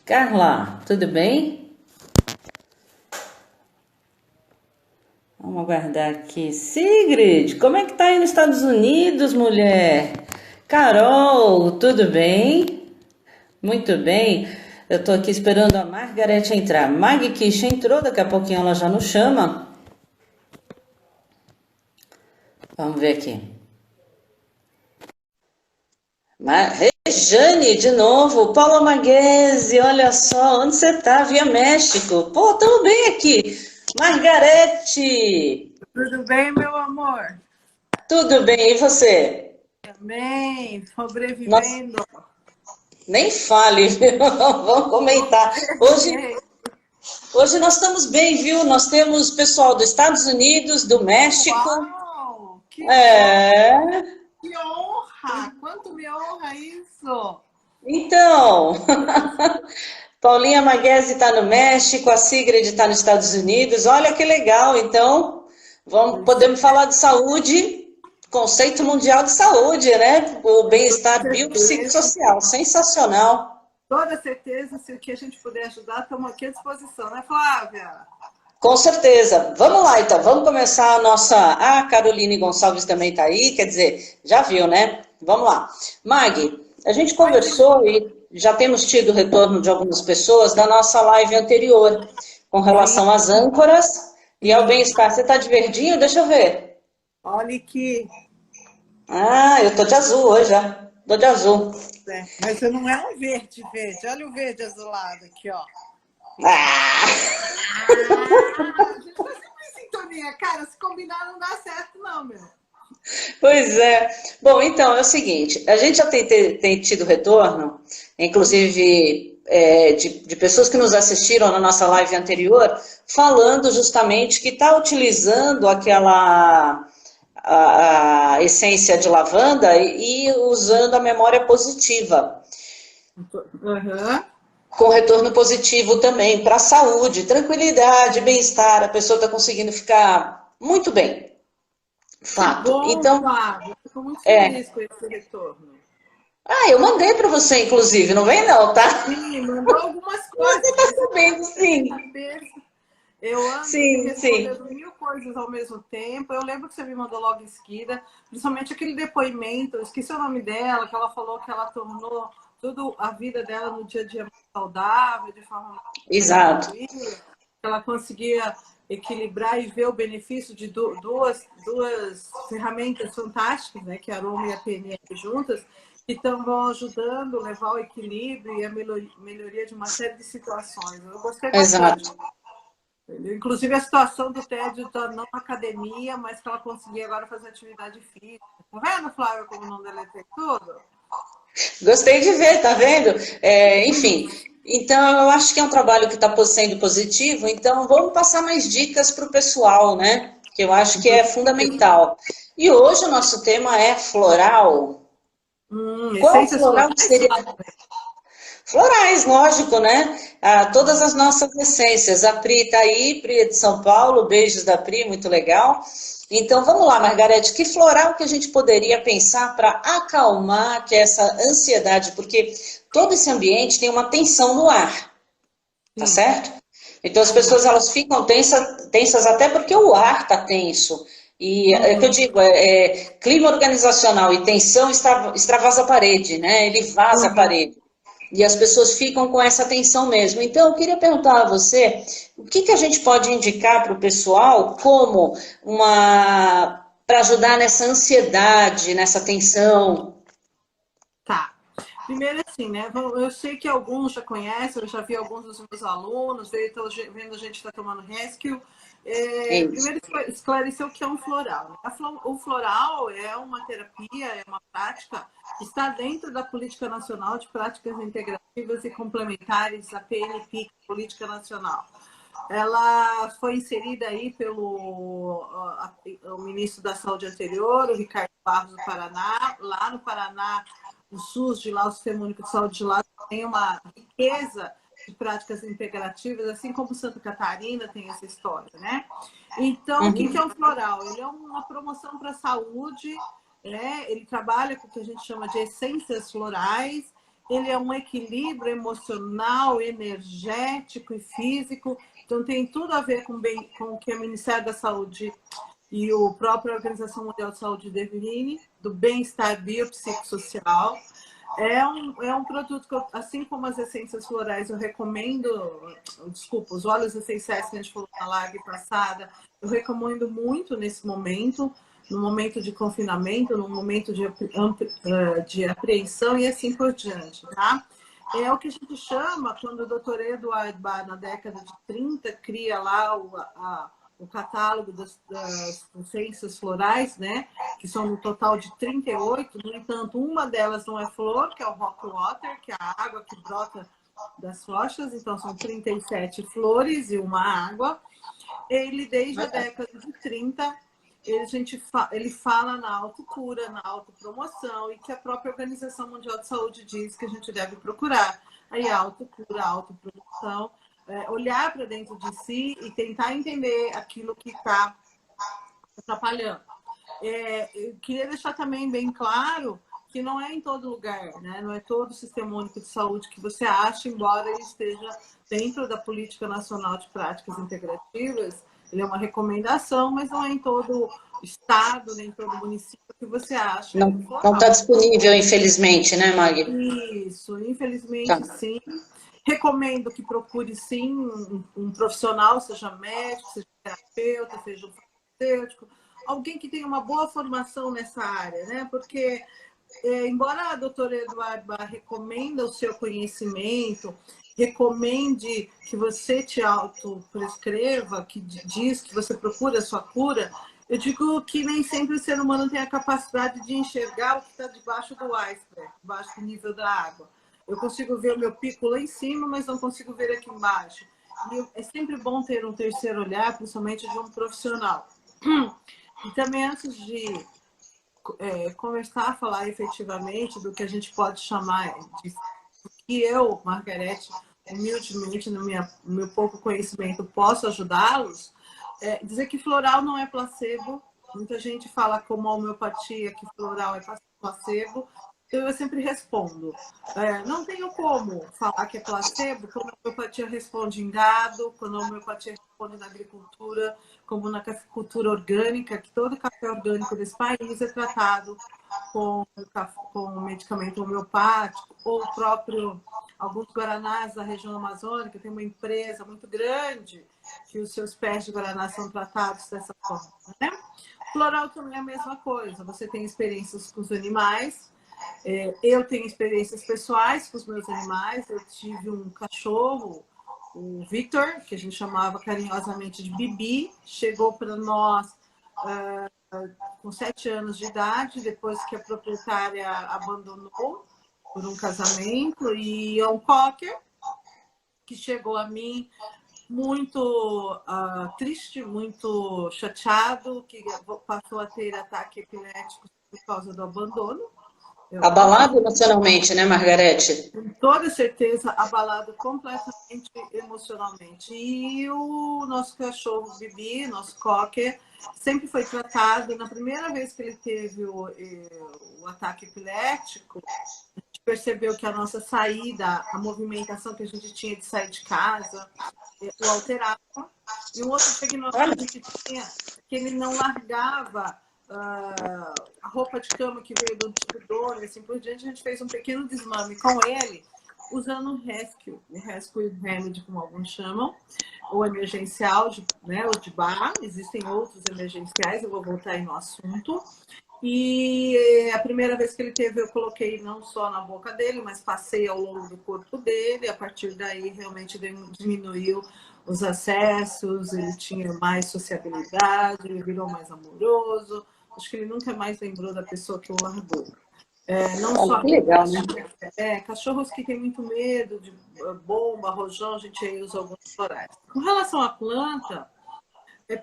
Carla, tudo bem? Vamos aguardar aqui. Sigrid, como é que tá aí nos Estados Unidos, mulher? Carol, tudo bem? Muito bem. Eu tô aqui esperando a Margarete entrar. Mag Kish entrou, daqui a pouquinho ela já nos chama. Vamos ver aqui. Rejane, de novo. Paula Maguese, olha só, onde você tá? Via México. Pô, tamo bem aqui. Margarete, Tudo bem, meu amor? tudo bem, e você? Também, Nós sobrevivendo. nem fale, viu? Vamos comentar. Hoje nós estamos bem, viu? Nós temos pessoal dos Estados Unidos, do México. Uau! É, Que honra! Quanto me honra isso! então, Paulinha Maguese está no México, a Sigrid está nos Estados Unidos. Olha que legal, então, podemos falar de saúde, conceito mundial de saúde, né? O bem-estar Certeza, biopsicossocial, sensacional. toda certeza, se o que a gente puder ajudar, estamos aqui à disposição, né, Flávia? Com certeza. Vamos lá, então. Vamos começar a nossa... Ah, a Caroline Gonçalves também está aí, quer dizer, já viu, né? Vamos lá. Mag, a gente Oi, conversou e já temos tido retorno de algumas pessoas da nossa live anterior, com sim, relação às âncoras e ao sim. bem-estar. Você está de verdinho? Deixa eu ver. Olha que... Ah, eu tô de azul hoje já. Tô de azul. Mas você não é um verde, verde. Olha o verde azulado aqui, ó. Ah! Ah, a gente tá sempre em sintonia. Cara, se combinar não dá certo, não, meu. Pois é. Bom, então é o seguinte, a gente já tem tido retorno, inclusive de pessoas que nos assistiram na nossa live anterior, falando justamente que está utilizando aquela a essência de lavanda e usando a memória positiva, Aham. com retorno positivo também para a saúde, tranquilidade, bem-estar, a pessoa está conseguindo ficar muito bem, Que fato. bom, Então, Flávio. Fico muito é. feliz com esse retorno. Ah, eu mandei para você, inclusive, não vem não, tá? Sim, mandou algumas Você coisas, tá mas eu sabendo, na minha sim. cabeça. Eu ando assim, Sim, sim. respondendo mil coisas ao mesmo tempo. Eu lembro que você me mandou logo em seguida, principalmente aquele depoimento, eu esqueci o nome dela, que ela falou que ela tornou toda a vida dela no dia a dia mais saudável, de forma mais Exato. tranquila, que ela conseguia equilibrar e ver o benefício de duas ferramentas fantásticas, né, que é a Aroma e a PNL juntas, que estão ajudando a levar o equilíbrio e a melhoria de uma série de situações. Eu gostei bastante. Exato. Inclusive a situação do tédio da não academia, mas que ela conseguia agora fazer atividade física. Tá vendo, Flávia, como não deletei tudo? Gostei de ver, tá vendo? Enfim, então eu acho que é um trabalho que está sendo positivo, então vamos passar mais dicas para o pessoal, né? Que eu acho que é fundamental. E hoje o nosso tema é floral. Qual Essências floral que florais, seria? Florais, lógico, né? Ah, todas as nossas essências. A Pri está aí, Pri é de São Paulo, beijos da Pri, muito legal. Então vamos lá, Margarete, que floral que a gente poderia pensar para acalmar que essa ansiedade, porque todo esse ambiente tem uma tensão no ar, tá sim, certo? Então as sim. pessoas elas ficam tensas até porque o ar está tenso. E é o que eu Uhum, digo, clima organizacional e tensão extravasa a parede, né? Ele vaza a uhum. parede. E as pessoas ficam com essa tensão mesmo. Então, eu queria perguntar a você, o que que a gente pode indicar para o pessoal como uma para ajudar nessa ansiedade, nessa tensão? Tá. Primeiro, assim, né? Eu sei que alguns já conhecem, eu já vi alguns dos meus alunos, vendo a gente está tomando Rescue. É isso. Primeiro, esclarecer o que é um floral. Né? O floral é uma terapia, é uma prática que está dentro da Política Nacional de Práticas Integrativas e Complementares, a PNP, Política Nacional. Ela foi inserida aí pelo o ministro da Saúde anterior, o Ricardo Barros do Paraná. Lá no Paraná, o SUS de lá, o Sistema Único de Saúde de lá, tem uma riqueza de práticas integrativas, assim como Santa Catarina tem essa história, né? Então, o que é Uhum. um floral? Ele é uma promoção para a saúde, né? Ele trabalha com o que a gente chama de essências florais, ele é um equilíbrio emocional, energético e físico. Então, tem tudo a ver com o que o Ministério da Saúde e a própria Organização Mundial de Saúde define, do bem-estar biopsicossocial. É um produto que, assim como as essências florais, eu recomendo, desculpa, os óleos essenciais que a gente falou na live passada, eu recomendo muito nesse momento, no momento de confinamento, no momento de apreensão e assim por diante, tá? É o que a gente chama, quando o Dr. Edward Bach, na década de 30, cria lá o catálogo das essências florais, né? Que são no total de 38. No entanto, uma delas não é flor, que é o rock water, que é a água que brota das rochas. Então, são 37 flores e uma água. Ele, desde a década de 30, ele fala na autocura, na autopromoção, e que a própria Organização Mundial de Saúde diz que a gente deve procurar. Aí, a autocura, a autopromoção, olhar para dentro de si e tentar entender aquilo que está atrapalhando. Eu queria deixar também bem claro que não é em todo lugar, né? Não é todo o Sistema Único de Saúde que você acha, embora ele esteja dentro da Política Nacional de Práticas Integrativas. Ele é uma recomendação, mas não é em todo estado, nem em todo município que você acha. Não está disponível, infelizmente, né, Mag? Isso, infelizmente, Tá. sim. Recomendo que procure, sim, um profissional, seja médico, seja terapeuta, seja um farmacêutico, alguém que tenha uma boa formação nessa área, né? Porque, embora a doutora Eduardo Bach recomenda o seu conhecimento, recomende que você te autoprescreva, que diz que você procura a sua cura, eu digo que nem sempre o ser humano tem a capacidade de enxergar o que está debaixo do iceberg, debaixo do nível da água. Eu consigo ver o meu pico lá em cima, mas não consigo ver aqui embaixo. E é sempre bom ter um terceiro olhar, principalmente de um profissional. E também, antes de conversar, falar efetivamente do que a gente pode chamar de que eu, Margarete, humildemente, no meu pouco conhecimento, posso ajudá-los, dizer que floral não é placebo. Muita gente fala como a homeopatia que floral é placebo. Então, eu sempre respondo. Não tenho como falar que é placebo quando a homeopatia responde em gado, quando a homeopatia responde na agricultura, como na cafeicultura orgânica, que todo café orgânico desse país é tratado com medicamento homeopático, ou o próprio, alguns guaranás da região amazônica, tem uma empresa muito grande que os seus pés de guaraná são tratados dessa forma, né? Floral também é a mesma coisa, você tem experiências com os animais, eu tenho experiências pessoais com os meus animais, eu tive um cachorro, o Victor, que a gente chamava carinhosamente de Bibi, chegou para nós com 7 anos de idade, depois que a proprietária abandonou por um casamento, e é um cocker que chegou a mim muito triste, muito chateado, que passou a ter ataque epilético por causa do abandono. Abalado emocionalmente, né, Margarete? Com toda certeza, abalado completamente emocionalmente. E o nosso cachorro Bibi, nosso cocker, sempre foi tratado. Na primeira vez que ele teve o ataque epilético, a gente percebeu que a nossa saída, a movimentação que a gente tinha de sair de casa, o alterava. E um outro diagnóstico que a gente tinha, que ele não largava a roupa de cama que veio do dono e assim por diante. A gente fez um pequeno desmame com ele, usando o Rescue Remedy, como alguns chamam, ou emergencial, o de bar. Existem outros emergenciais, eu vou voltar aí no assunto. E a primeira vez que ele teve, eu coloquei não só na boca dele, mas passei ao longo do corpo dele. A partir daí, realmente diminuiu os acessos, ele tinha mais sociabilidade, ele virou mais amoroso. Acho que ele nunca mais lembrou da pessoa que o largou. Não só que legal, né? Cachorros que têm muito medo de bomba, rojão, a gente aí usa alguns florais. Com relação à planta,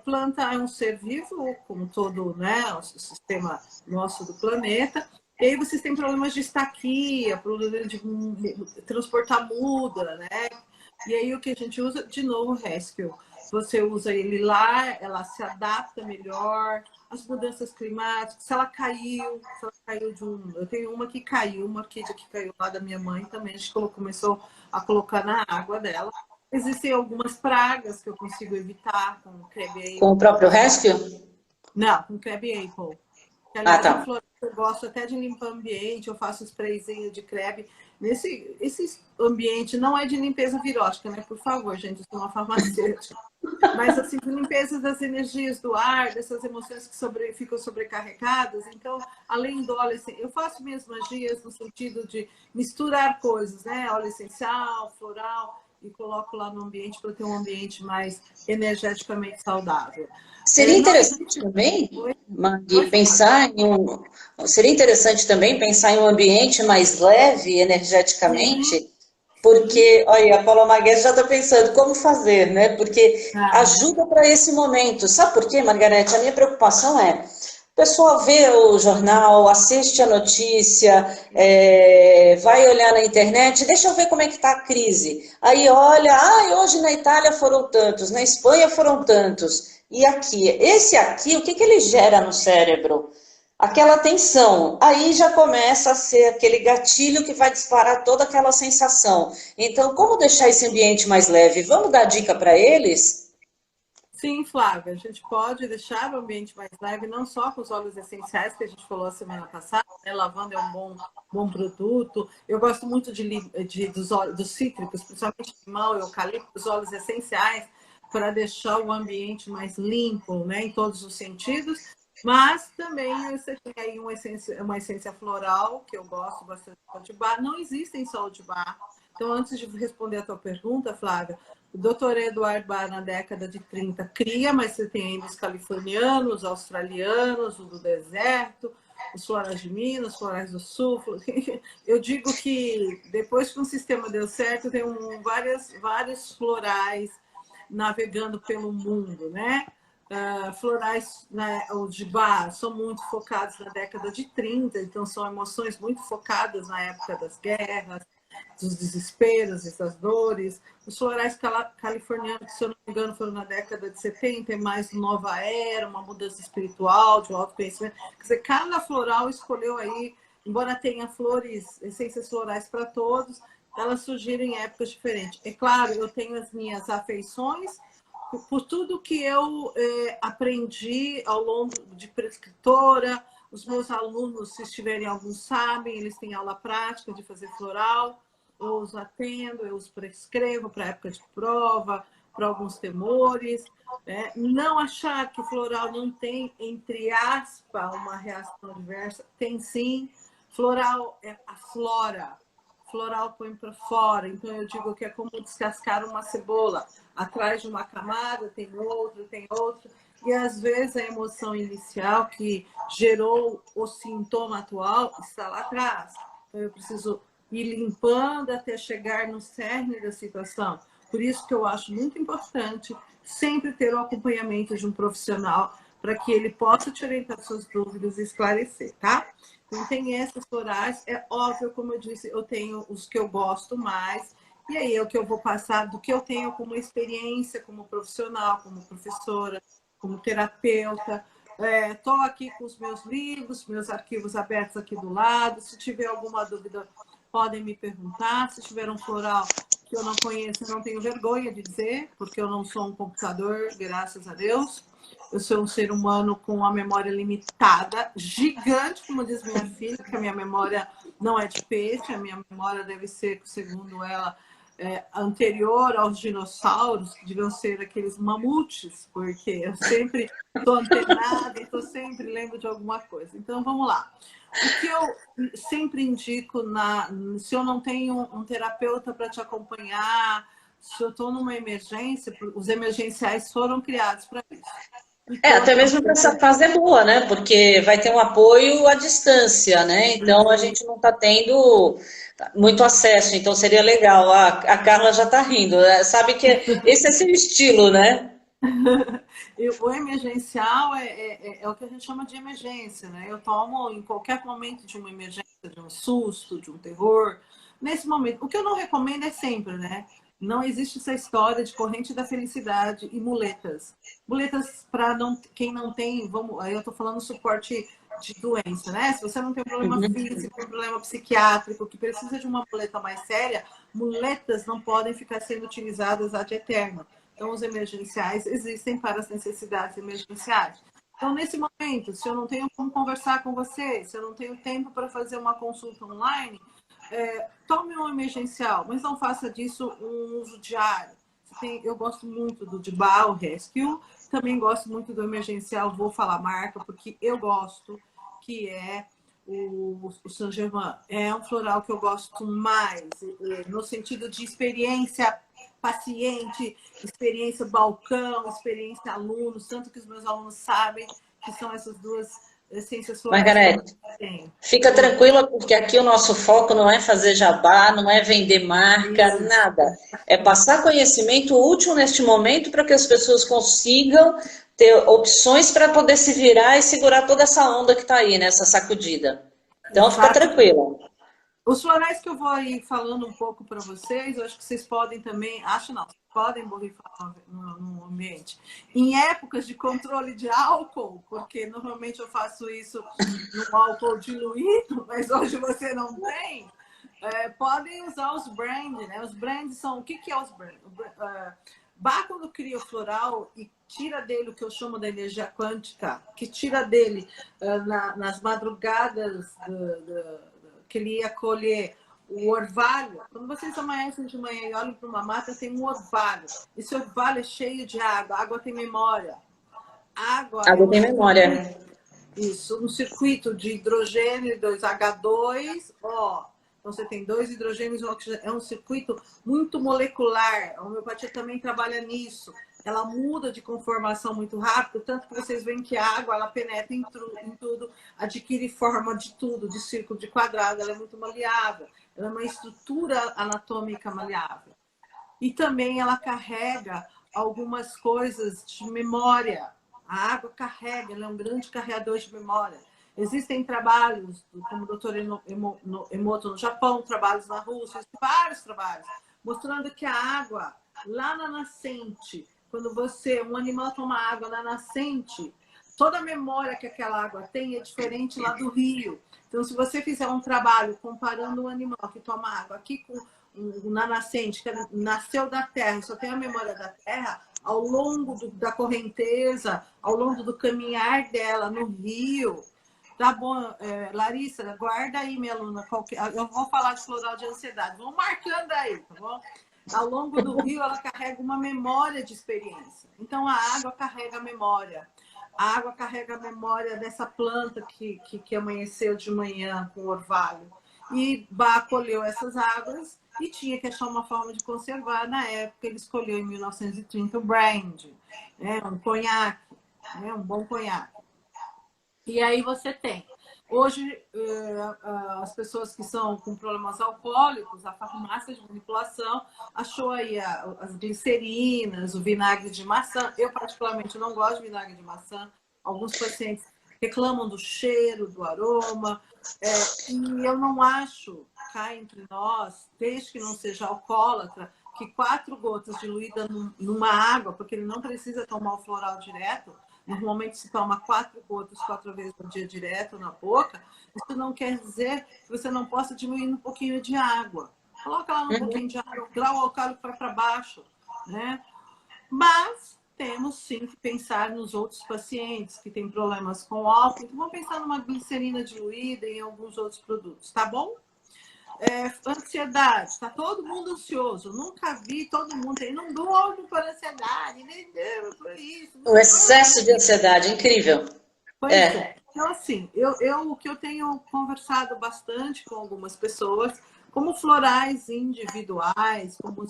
planta é um ser vivo, como todo, né, o sistema nosso do planeta. E aí vocês têm problemas de estaquia, problema de transportar muda, né? E aí o que a gente usa? De novo, Rescue. você usa ele lá, ela se adapta melhor. As mudanças climáticas, se ela caiu de um... Eu tenho uma que caiu, uma orquídea que caiu lá da minha mãe também, a gente começou a colocar na água dela. Existem algumas pragas que eu consigo evitar com o Crab Com o Apple. próprio Rescue? Não, com Crab Apple. Que, Ah, aliás, é um tá. floresta que eu gosto até de limpar o ambiente, eu faço sprayzinho de Crab. Esse ambiente não é de limpeza virótica, né? Por favor, gente, eu sou uma farmacêutica. Mas, assim, de limpeza das energias do ar, dessas emoções que ficam sobrecarregadas. Então, além do óleo essencial, eu faço minhas magias no sentido de misturar coisas, né? Óleo essencial, floral, e coloco lá no ambiente para ter um ambiente mais energeticamente saudável. Seria Não interessante existe... também, Oi? Magui, Pode falar. pensar em um. Seria interessante também pensar em um ambiente mais leve Sim, energeticamente, sim. porque, olha, a Paula Marguerite já está pensando como fazer, né? Porque Ah, ajuda para esse momento. Sabe por quê, Margarete? A minha preocupação é. O pessoal vê o jornal, assiste a notícia, vai olhar na internet, deixa eu ver como é que está a crise. Aí olha, hoje na Itália foram tantos, na Espanha foram tantos. E aqui, esse aqui, o que que ele gera no cérebro? Aquela tensão. Aí já começa a ser aquele gatilho que vai disparar toda aquela sensação. Então, como deixar esse ambiente mais leve? Vamos dar dica para eles? sim, Flávia, a gente pode deixar o ambiente mais leve, não só com os óleos essenciais que a gente falou a semana passada, né? Lavanda é um bom produto. Eu gosto muito dos cítricos, principalmente limão, eucalipto, os óleos essenciais, para deixar o ambiente mais limpo, né, em todos os sentidos. Mas também você tem aí uma essência floral, que eu gosto bastante de sal de bar. Não existem sal de bar. Então, antes de responder a tua pergunta, Flávia, o Dr. Edward Barr, na década de 30, cria, mas você tem ainda os californianos, os australianos, os do deserto, os florais de Minas, os florais do Sul. Eu digo que depois que um sistema deu certo, tem vários florais navegando pelo mundo, né? Florais, né, os de bar são muito focados na década de 30, então são emoções muito focadas na época das guerras, dos desesperos, dessas dores. Os florais californianos, que, se eu não me engano, foram na década de 70, é mais nova era, uma mudança espiritual, de autoconhecimento. Quer dizer, cada floral escolheu aí, embora tenha flores, essências florais para todos, elas surgiram em épocas diferentes. É claro, eu tenho as minhas afeições por tudo que eu aprendi ao longo de prescritora. Os meus alunos, se estiverem alguns sabem, eles têm aula prática de fazer floral. Eu os atendo, eu os prescrevo para época de prova, para alguns temores. Né? Não achar que floral não tem, entre aspas, uma reação adversa. Tem sim. Floral é a flora. Floral põe para fora. Então, eu digo que é como descascar uma cebola. Atrás de uma camada tem outra, tem outra. E, às vezes, a emoção inicial que gerou o sintoma atual está lá atrás. Então, eu preciso ir limpando até chegar no cerne da situação. Por isso que eu acho muito importante sempre ter o acompanhamento de um profissional para que ele possa te orientar suas dúvidas e esclarecer, tá? Então, tem essas florais. É óbvio, como eu disse, eu tenho os que eu gosto mais, e aí é o que eu vou passar do que eu tenho como experiência, como profissional, como professora, como terapeuta. Estou aqui com os meus livros, meus arquivos abertos aqui do lado. Se tiver alguma dúvida, podem me perguntar. Se tiver um floral que eu não conheço, eu não tenho vergonha de dizer, porque eu não sou um computador, graças a Deus. Eu sou um ser humano com uma memória limitada, gigante, como diz minha filha, que a minha memória não é de peixe, a minha memória deve ser, segundo ela, anterior aos dinossauros, que deviam ser aqueles mamutes, porque eu sempre estou antenada e estou sempre lembro de alguma coisa. Então, vamos lá. O que eu sempre indico, se eu não tenho um terapeuta para te acompanhar, se eu estou numa emergência, os emergenciais foram criados para isso. Então, Até mesmo para essa fase é boa, né? Porque vai ter um apoio à distância, né? Então a gente não está tendo muito acesso, então seria legal. A Carla já está rindo, né? Sabe que esse é seu estilo, né? O emergencial é o que a gente chama de emergência, né? Eu tomo em qualquer momento de uma emergência, de um susto, de um terror. Nesse momento, o que eu não recomendo é sempre, né? Não existe essa história de corrente da felicidade e muletas. Muletas para quem não tem, aí eu estou falando suporte de doença, né? Se você não tem um problema físico, um problema psiquiátrico, que precisa de uma muleta mais séria, muletas não podem ficar sendo utilizadas ad eterno. Então, os emergenciais existem para as necessidades emergenciais. Então, nesse momento, se eu não tenho como conversar com você, se eu não tenho tempo para fazer uma consulta online, tome um emergencial, mas não faça disso um uso diário. Eu gosto muito do Dibal Rescue, também gosto muito do emergencial, vou falar marca, porque eu gosto, que é o Saint-Germain. É um floral que eu gosto mais, no sentido de experiência paciente, experiência balcão, experiência alunos, tanto que os meus alunos sabem que são essas duas essências florais. Margarete, fica tranquila, porque aqui o nosso foco não é fazer jabá, não é vender marca, nada. É passar conhecimento útil neste momento para que as pessoas consigam ter opções para poder se virar e segurar toda essa onda que está aí, nessa sacudida. Então, fica tranquila. Os florais que eu vou aí falando um pouco para vocês, eu acho que vocês podem também, podem borrifar no ambiente. Em épocas de controle de álcool, porque normalmente eu faço isso no álcool diluído, mas hoje você não tem, podem usar os brands, né? Os brands são... O que é os brands? Bach, quando cria o floral e tira dele o que eu chamo da energia quântica, que tira dele nas madrugadas que ele ia colher o orvalho. Quando vocês amanhecem de manhã e olham para uma mata, tem um orvalho. Esse orvalho é cheio de água. A água tem memória. Água tem memória. Isso, um circuito de hidrogênio e 2H2, Então você tem 2 hidrogênios e um oxigênio. É um circuito muito molecular. A homeopatia também trabalha nisso. Ela muda de conformação muito rápido, tanto que vocês veem que a água ela penetra em tudo, adquire forma de tudo, de círculo, de quadrado, ela é muito maleável, ela é uma estrutura anatômica maleável. E também ela carrega algumas coisas de memória. A água carrega, ela é um grande carregador de memória. Existem trabalhos, como o Dr. Emoto no Japão, trabalhos na Rússia, vários trabalhos, mostrando que a água, lá na nascente, quando um animal toma água na nascente, toda a memória que aquela água tem é diferente lá do rio. Então, se você fizer um trabalho comparando um animal que toma água aqui na nascente, que nasceu da terra, só tem a memória da terra, ao longo da correnteza, ao longo do caminhar dela no rio. Tá bom, Larissa, guarda aí, minha aluna. Eu vou falar de floral de ansiedade. Vamos marcando aí, tá bom? Ao longo do rio, ela carrega uma memória de experiência. Então, a água carrega a memória. A água carrega a memória dessa planta que amanheceu de manhã com orvalho. E Bach colheu essas águas e tinha que achar uma forma de conservar. Na época, ele escolheu, em 1930, o brand, um conhaque, um bom conhaque. E aí você tem... Hoje, as pessoas que são com problemas alcoólicos, a farmácia de manipulação achou aí as glicerinas, o vinagre de maçã. Eu, particularmente, não gosto de vinagre de maçã. Alguns pacientes reclamam do cheiro, do aroma. E eu não acho, cá entre nós, desde que não seja alcoólatra, que 4 gotas diluídas numa água, porque ele não precisa tomar o floral direto. Normalmente se toma 4 gotas 4 vezes ao dia direto na boca. Isso não quer dizer que você não possa diluir um pouquinho de água. Coloca lá um pouquinho de água, o grau alcálico para baixo, né? Mas temos sim que pensar nos outros pacientes que têm problemas com álcool. Então vamos pensar numa glicerina diluída e em alguns outros produtos, tá bom? Ansiedade, está todo mundo ansioso. Nunca vi todo mundo aí, não durmo por ansiedade, nem durmo por isso. O excesso de ansiedade, incrível. Pois é. Então, assim, o que eu tenho conversado bastante com algumas pessoas, como florais individuais, como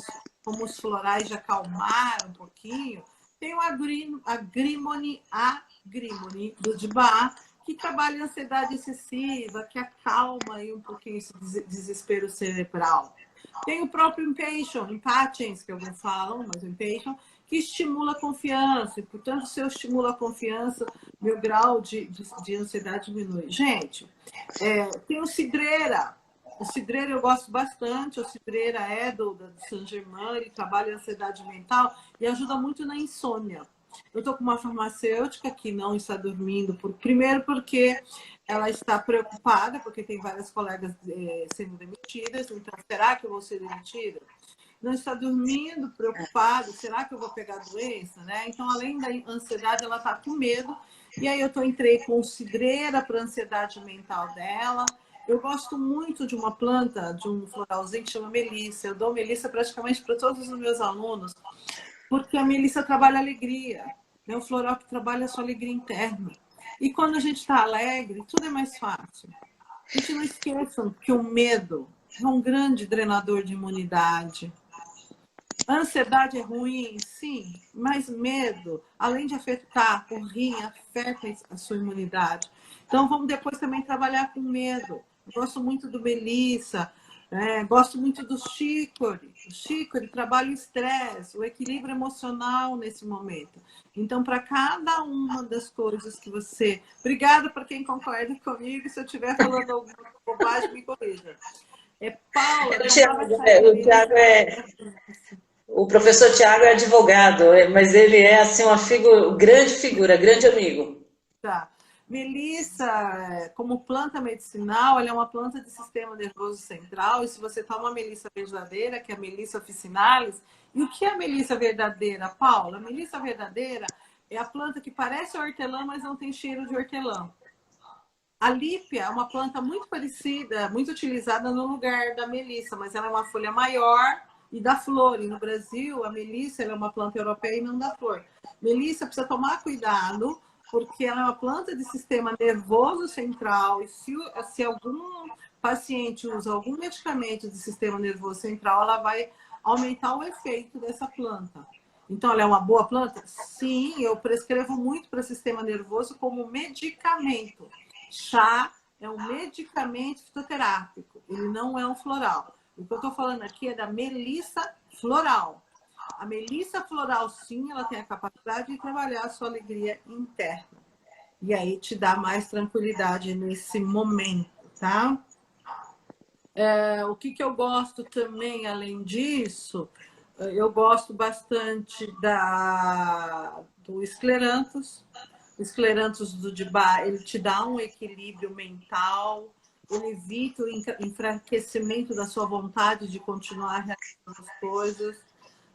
os florais de acalmar um pouquinho, tem o Agrimony do Dibá, que trabalha a ansiedade excessiva, que acalma aí um pouquinho esse desespero cerebral. Tem o próprio Impatience, que alguns falam, mas o Impatience, que estimula a confiança. E, portanto, se eu estimulo a confiança, meu grau de ansiedade diminui. Gente, tem o Cidreira. O cidreira eu gosto bastante, o cidreira é do Saint-Germain, ele trabalha em ansiedade mental e ajuda muito na insônia. Eu estou com uma farmacêutica que não está dormindo, primeiro porque ela está preocupada, porque tem várias colegas sendo demitidas, então será que eu vou ser demitida? Não está dormindo, preocupada, será que eu vou pegar a doença? Né? Então, além da ansiedade, ela está com medo. E aí eu entrei com cidreira para a ansiedade mental dela. Eu gosto muito de uma planta, de um floralzinho que chama melissa. Eu dou melissa praticamente para todos os meus alunos, porque a melissa trabalha alegria. É um floral que trabalha a sua alegria interna. E quando a gente está alegre, tudo é mais fácil. A gente não esqueça que o medo é um grande drenador de imunidade. A ansiedade é ruim, sim, mas medo, além de afetar o rim, afeta a sua imunidade. Então, vamos depois também trabalhar com medo. Eu gosto muito do melissa, gosto muito do chícore. O chícore trabalha o estresse, o equilíbrio emocional nesse momento. Então, para cada uma das coisas que você... Obrigada para quem concorda comigo. Se eu estiver falando alguma bobagem, me corrija. Paula, O Tiago o professor Tiago é advogado, mas ele é assim uma grande figura, grande amigo. Tá. Melissa, como planta medicinal, ela é uma planta de sistema nervoso central. E se você toma a melissa verdadeira, que é a Melissa officinalis, e o que é a melissa verdadeira, Paula? A melissa verdadeira é a planta que parece hortelã, mas não tem cheiro de hortelã. A lípia é uma planta muito parecida, muito utilizada no lugar da melissa, mas ela é uma folha maior e dá flor. E no Brasil, a melissa é uma planta europeia e não dá flor. Melissa precisa tomar cuidado, porque ela é uma planta de sistema nervoso central. E se algum paciente usa algum medicamento de sistema nervoso central, ela vai aumentar o efeito dessa planta. Então, ela é uma boa planta? Sim, eu prescrevo muito para o sistema nervoso como medicamento. Chá é um medicamento fitoterápico, ele não é um floral. O que eu estou falando aqui é da melissa floral. A melissa floral, sim, ela tem a capacidade de trabalhar a sua alegria interna. E aí te dá mais tranquilidade nesse momento, tá? O que eu gosto também, além disso, eu gosto bastante do escleranthus. O escleranthus do Dibá, ele te dá um equilíbrio mental, ele evita o enfraquecimento da sua vontade de continuar realizando as coisas,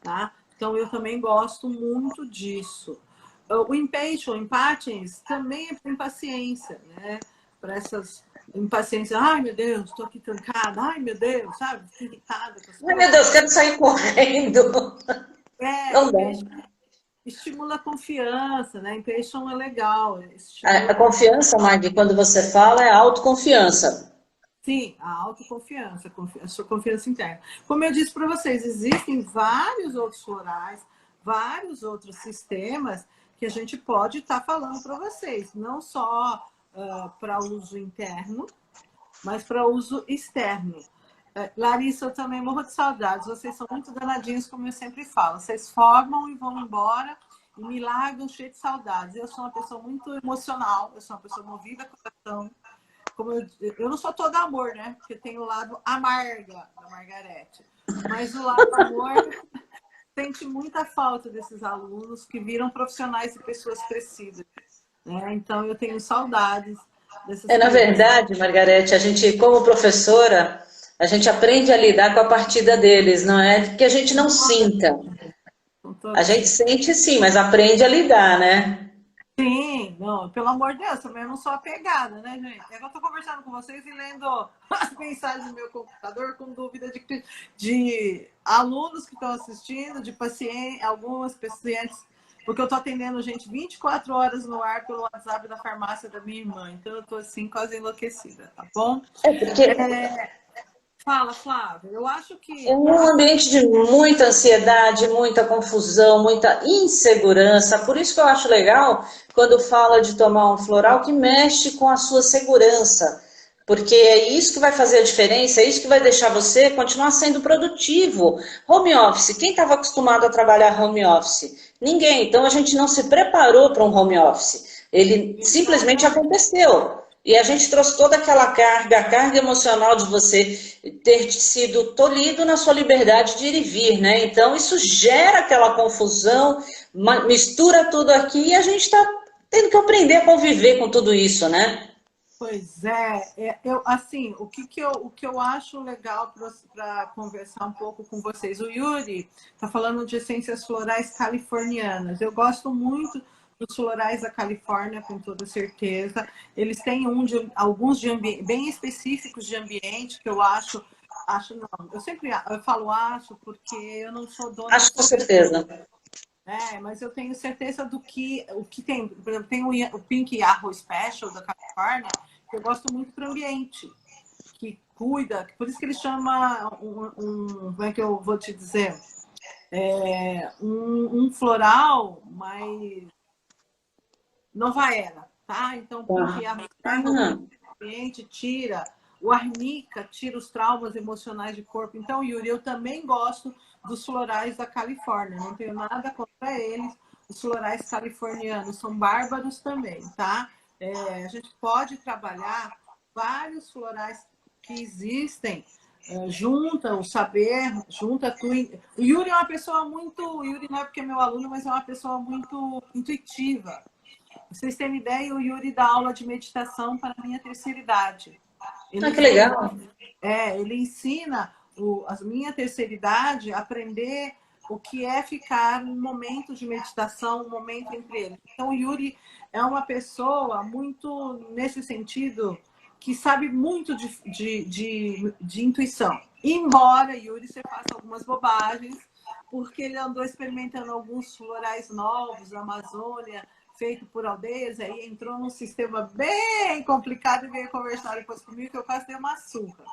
tá? Então, eu também gosto muito disso. O impatiens também é para impaciência, né? Para essas impaciências, ai meu Deus, estou aqui trancada, ai meu Deus, sabe? Fico irritada com as coisas. Ai meu Deus, quero sair correndo. Não dá. Estimula a confiança, né? Impatience é legal. A confiança, Maggie, quando você fala, é a autoconfiança. Sim, a autoconfiança, a sua confiança interna. Como eu disse para vocês, existem vários outros florais, vários outros sistemas que a gente pode estar falando para vocês, não só para uso interno, mas para uso externo. Larissa, eu também morro de saudades. Vocês são muito danadinhos, como eu sempre falo. Vocês formam e vão embora e me largam cheio de saudades. Eu sou uma pessoa muito emocional, eu sou uma pessoa movida com o coração. Como eu não sou todo amor, né? Porque tem o lado amarga da Margarete. Mas o lado amor sente muita falta desses alunos que viram profissionais e pessoas crescidas. Né? Então, eu tenho saudades dessas pessoas. Na verdade, Margarete, a gente, como professora, a gente aprende a lidar com a partida deles, não é que a gente não sinta. A gente sente sim, mas aprende a lidar, né? Sim, não, pelo amor de Deus, também eu não sou apegada, né, gente? Eu estou conversando com vocês e lendo as mensagens do meu computador com dúvida de alunos que estão assistindo, de pacientes, algumas pacientes, porque eu estou atendendo gente 24 horas no ar pelo WhatsApp da farmácia da minha irmã, então eu estou assim quase enlouquecida, tá bom? Fala, Flávia. Eu acho que... É um ambiente de muita ansiedade, muita confusão, muita insegurança. Por isso que eu acho legal quando fala de tomar um floral que mexe com a sua segurança. Porque é isso que vai fazer a diferença, é isso que vai deixar você continuar sendo produtivo. Home office, quem estava acostumado a trabalhar home office? Ninguém. Então a gente não se preparou para um home office. Ele simplesmente aconteceu. E a gente trouxe toda aquela carga, a carga emocional de você ter sido tolhido na sua liberdade de ir e vir, né? Então, isso gera aquela confusão, mistura tudo aqui e a gente está tendo que aprender a conviver com tudo isso, né? Pois é, eu, assim, o que eu acho legal para conversar um pouco com vocês, o Yuri está falando de essências florais californianas. Eu gosto muito dos florais da Califórnia, com toda certeza. Eles têm alguns bem específicos de ambiente que eu acho não. Eu falo acho porque eu não sou dona Acho com dessa certeza. mas eu tenho certeza do que o que tem. Por exemplo, tem o Pink Yarrow Special da Califórnia, que eu gosto muito para o ambiente, que cuida, por isso que ele chama como é que eu vou te dizer? Um floral mais nova era, tá? Então, o Pink Yarrow Special cuida do ambiente, tira o arnica, tira os traumas emocionais de corpo. Então, Yuri, eu também gosto dos florais da Califórnia, não tenho nada contra eles. Os florais californianos são bárbaros também, tá? A gente pode trabalhar vários florais que existem, junta o saber, junta tu. O Yuri é uma pessoa muito. O Yuri não é porque é meu aluno, mas é uma pessoa muito intuitiva. Pra vocês terem ideia, o Yuri dá aula de meditação para a minha terceira idade. Ah, que legal. Ele ensina a minha terceira idade a aprender o que é ficar num momento de meditação, um momento entre eles. Então, o Yuri é uma pessoa muito, nesse sentido, que sabe muito de intuição. Embora, Yuri, você faça algumas bobagens, porque ele andou experimentando alguns florais novos da Amazônia, feito por aldeias, aí entrou num sistema bem complicado e veio conversar depois comigo que eu quase dei uma surra.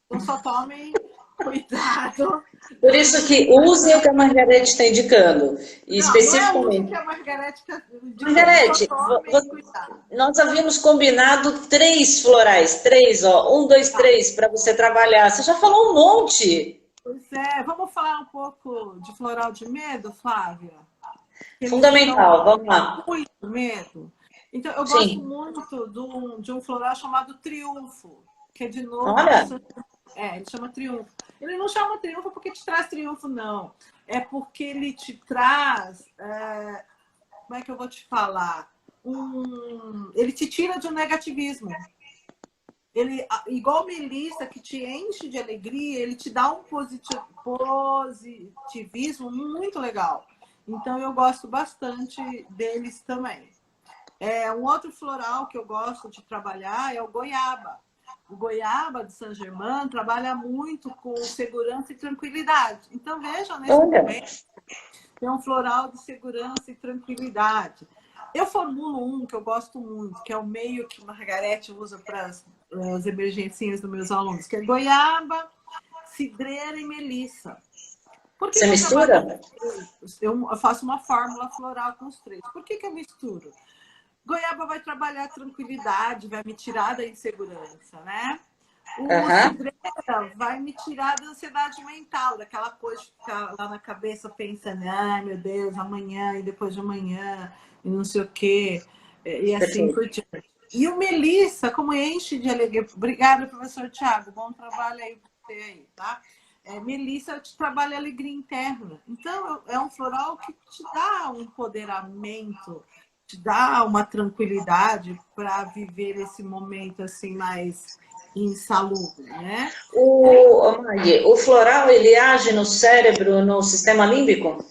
Então só tomem cuidado. Por isso que usem o que a Margarete está indicando. E Não é o que especificamente. a Margarete indicou, Margarete, só tomem cuidado. nós havíamos combinado 3 florais, 3, ó, 1, 2, 3, para você trabalhar. Você já falou um monte. Pois vamos falar um pouco de floral de medo, Flávia? Eles Fundamental, vamos lá. muito medo. Então, eu gosto Sim. muito de um floral chamado Triunfo, que é de novo Olha, ele chama Triunfo. Ele não chama Triunfo porque te traz triunfo, não. É porque ele te traz, como é que eu vou te falar? Ele te tira de um negativismo. Ele, igual Melissa, que te enche de alegria, ele te dá um positivismo muito legal. Então, eu gosto bastante deles também. Um outro floral que eu gosto de trabalhar é o goiaba. O goiaba de Saint-Germain trabalha muito com segurança e tranquilidade. Então, vejam, nesse momento, tem um floral de segurança e tranquilidade. Eu formulo um que eu gosto muito, que é o meio que Margarete usa para as emergências dos meus alunos, que é goiaba, cidreira e melissa. você mistura? Eu faço uma fórmula floral com os 3. Por que eu misturo? Goiaba vai trabalhar tranquilidade, vai me tirar da insegurança, né? O cidreira vai me tirar da ansiedade mental, daquela coisa de ficar lá na cabeça pensando, ai meu Deus, amanhã e depois de amanhã, e não sei o quê, e assim por diante. E o melissa, como enche de alegria. Obrigada, professor Tiago, bom trabalho aí para você aí, tá? Melissa te trabalha alegria interna. Então, é um floral que te dá um empoderamento, te dá uma tranquilidade para viver esse momento assim mais insalubre, né? O floral, ele age no cérebro, no sistema límbico?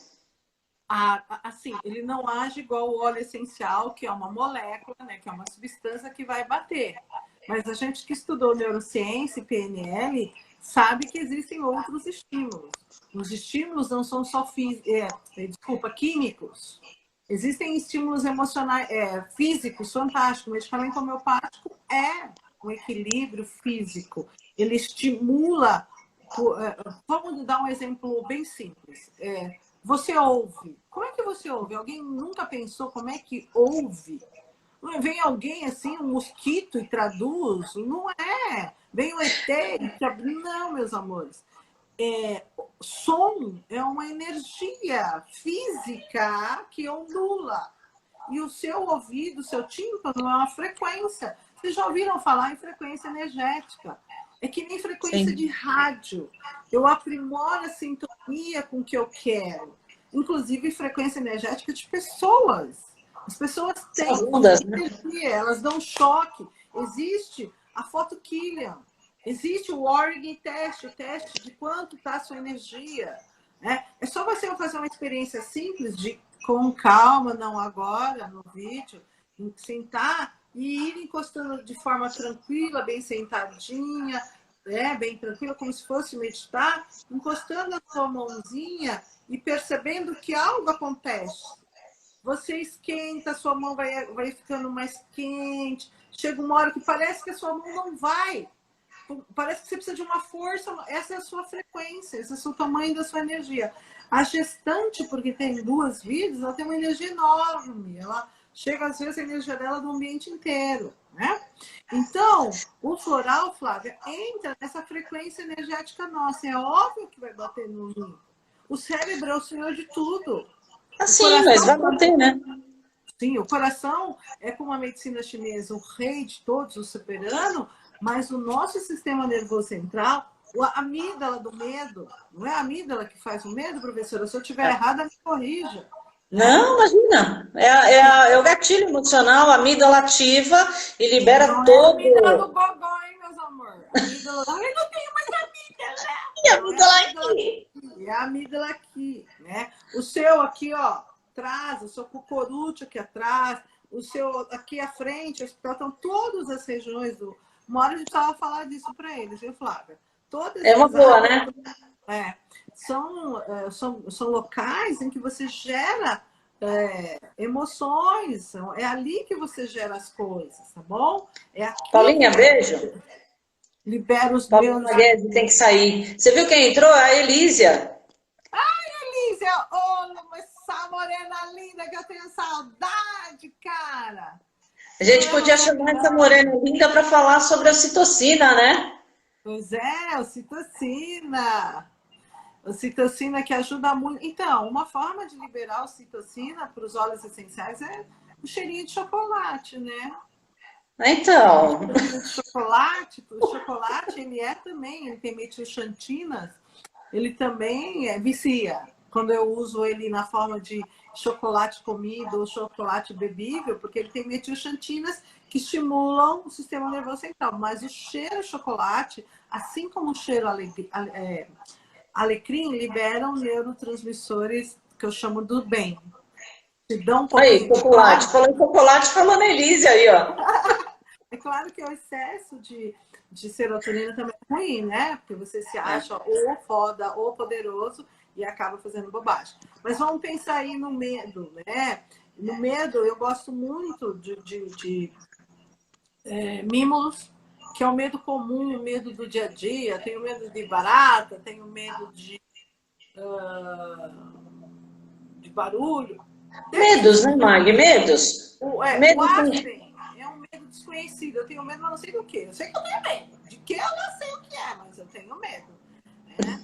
Assim, ele não age igual o óleo essencial, que é uma molécula, né, que é uma substância que vai bater. Mas a gente que estudou neurociência e PNL sabe que existem outros estímulos. Os estímulos não são só químicos. Existem estímulos emocionais, físicos, fantásticos. O medicamento homeopático é um equilíbrio físico. Ele estimula. Vamos dar um exemplo bem simples. Você ouve. Como é que você ouve? Alguém nunca pensou como é que ouve? Vem alguém assim, um mosquito e traduz? Não é. Vem o ET e traduz. Não, meus amores. Som é uma energia física que ondula. E o seu ouvido, o seu tímpano é uma frequência. Vocês já ouviram falar em frequência energética? É que nem frequência Sim. de rádio. Eu aprimoro a sintonia com o que eu quero. Inclusive frequência energética de pessoas. As pessoas São têm ondas, né? energia, elas dão choque. Existe a foto Killian, existe o Origin Test, o teste de quanto está a sua energia. Né? É só você fazer uma experiência simples, com calma, não agora, no vídeo, sentar e ir encostando de forma tranquila, bem sentadinha, bem tranquila, como se fosse meditar, encostando a sua mãozinha e percebendo que algo acontece. Você esquenta, a sua mão vai ficando mais quente. Chega uma hora que parece que a sua mão não vai. Parece que você precisa de uma força. Essa é a sua frequência, esse é o tamanho da sua energia. A gestante, porque tem 2 vidas, ela tem uma energia enorme. Ela chega, às vezes, a energia dela do ambiente inteiro. Né? Então, o floral, Flávia, entra nessa frequência energética nossa. É óbvio que vai bater no limpo. O cérebro é o senhor de tudo. Assim, mas vai bater, né? Sim, o coração é, como a medicina chinesa, o rei de todos, o soberano, mas o nosso sistema nervoso central, a amígdala do medo, não é a amígdala que faz o medo, professora? Se eu estiver errada, me corrija. Né? Não, imagina. É o gatilho emocional, a amígdala ativa e libera Não é a todo. amígdala do gogó, hein, meus amores? A amígdala, eu não tenho mais amígdala. E a Não é amígdala a amígdala aqui. aqui, é a amígdala aqui, né? O seu aqui, ó, atrás, o seu cucurucho aqui atrás, o seu aqui à frente, estão todas as regiões do... Uma hora a gente estava falando disso para eles, viu, Flávia? Todas É uma essas boa, áreas né? são locais em que você gera emoções, é ali que você gera as coisas, tá bom? É aqui Paulinha, que beijo. libera os Paulinha meus. Guedes tem que sair. Você viu quem entrou? A Elísia. Lízia, ô, essa morena linda que eu tenho saudade, cara. A Não gente é podia chamar essa maravilhosa? morena linda para falar sobre a ocitocina, né? Pois é, ocitocina. Ocitocina que ajuda muito. Então, uma forma de liberar ocitocina para os óleos essenciais é o cheirinho de chocolate, né? O Então, cheirinho de chocolate, o chocolate, ele tem metilxantinas, ele também vicia. Quando eu uso ele na forma de chocolate comido ou chocolate bebível, porque ele tem metilxantinas que estimulam o sistema nervoso central. Mas o cheiro de chocolate, assim como o cheiro alecrim, liberam neurotransmissores que eu chamo do bem. Te dão um aí, pouquinho de chocolate. paz. Falou em chocolate, falou na Elísia aí, ó. É claro que o excesso de serotonina também é ruim, né? Porque você se acha ou foda ou poderoso e acaba fazendo bobagem. Mas vamos pensar aí no medo, né? No medo, eu gosto muito de mímulos, que é o medo comum, o medo do dia a dia. Tenho medo de barata, tenho medo de barulho. Medos, né, Mag? Medos. O Medos tem. Aspen é um medo desconhecido. Eu tenho medo, mas não sei do que. Eu sei que eu tenho medo. De que eu não sei o que é, mas eu tenho medo. Né?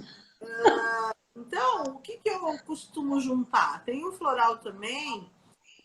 Então, o que eu costumo juntar? Tem um floral também,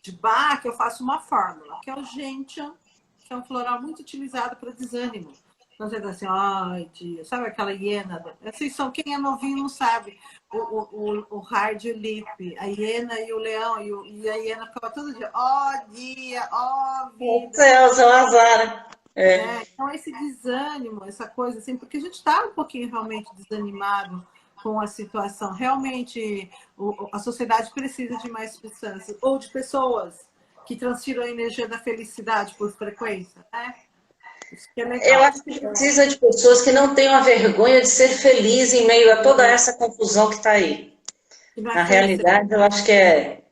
de Bach, que eu faço uma fórmula, que é o Gentian, que é um floral muito utilizado para desânimo. Então você diz assim, ai, tia, sabe aquela hiena? Vocês são, quem é novinho não sabe. O hard lip, a hiena e o leão, e a hiena ficava todo dia, ó dia, ó vida. Céu, seu azar. É. Então esse desânimo, essa coisa assim, porque a gente está um pouquinho realmente desanimado com a situação. Realmente a sociedade precisa de mais substâncias, ou de pessoas que transfiram a energia da felicidade por frequência, né? Isso que é Eu legal. acho que precisa de pessoas que não tenham a vergonha de ser feliz em meio a toda essa confusão que está aí. Que não é Na força, realidade, eu acho que é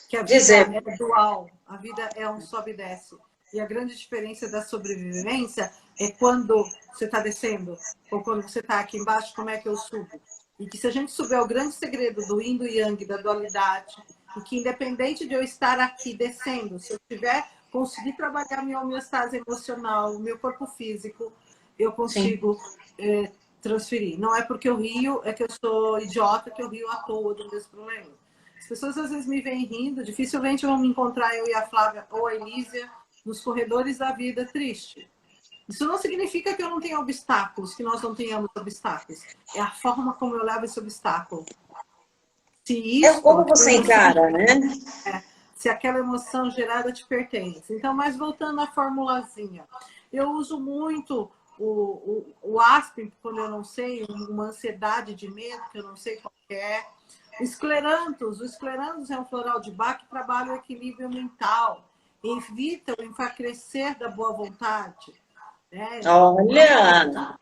que a vida dizer. é dual, a vida é um sobe e desce. E a grande diferença da sobrevivência é quando você está descendo, ou quando você está aqui embaixo, como é que eu subo? E que se a gente souber o grande segredo do yin e yang, da dualidade, e que independente de eu estar aqui descendo, se eu tiver conseguir trabalhar minha homeostase emocional, o meu corpo físico, eu Sim. consigo transferir. Não é porque eu rio, é que eu sou idiota, que eu rio à toa dos meus problemas. As pessoas às vezes me veem rindo, dificilmente vão me encontrar eu e a Flávia ou a Elísia nos corredores da vida triste. Isso não significa que eu não tenha obstáculos, que nós não tenhamos obstáculos. É a forma como eu levo esse obstáculo. Se É isso, como você encara, né? se aquela emoção gerada te pertence. Então, mas voltando à formulazinha, eu uso muito o Aspen, quando eu não sei, uma ansiedade de medo, que eu não sei qual é. O escleranthus é um floral de Bach que trabalha o equilíbrio mental, evita o enfraquecer da boa vontade. Né? Olha!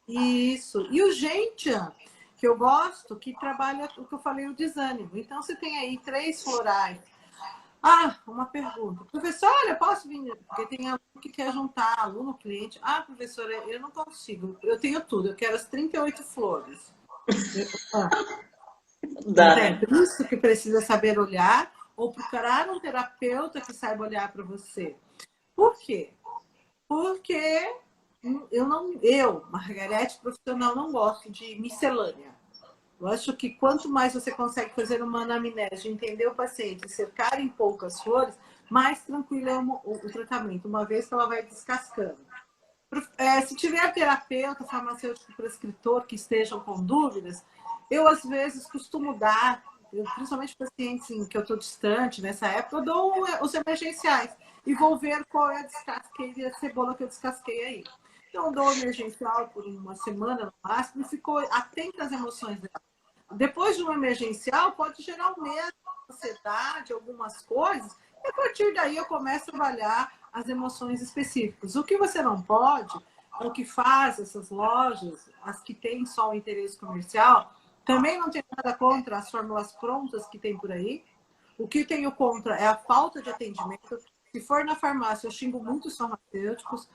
Isso. E o gentian, que eu gosto, que trabalha o que eu falei, o desânimo. Então, você tem aí 3 florais. Ah, uma pergunta. Professor, olha, posso vir? Porque tem aluno que quer juntar, aluno, cliente. Ah, professora, eu não consigo. Eu tenho tudo, eu quero as 38 flores. Dá. Entende? Isso que precisa saber olhar ou procurar um terapeuta que saiba olhar para você. Por quê? Porque Margarete, profissional, não gosto de miscelânea. Eu acho que quanto mais você consegue fazer uma anamnese, entender o paciente, cercar em poucas flores, mais tranquilo é o tratamento, uma vez que ela vai descascando. Se tiver terapeuta, farmacêutico, prescritor que estejam com dúvidas, eu às vezes costumo dar, principalmente pacientes em que eu estou distante, nessa época, eu dou os emergenciais e vou ver qual é a descasqueia, a cebola que eu descasquei aí. Então, eu dou emergencial por uma semana no máximo e fico atenta às emoções dela. Depois de um emergencial, pode gerar um medo, ansiedade, algumas coisas, e a partir daí eu começo a trabalhar as emoções específicas. O que você não pode, é o que faz essas lojas, as que têm só o interesse comercial, também não tem nada contra as fórmulas prontas que tem por aí. O que tenho contra é a falta de atendimento. Se for na farmácia, eu xingo muitos farmacêuticos.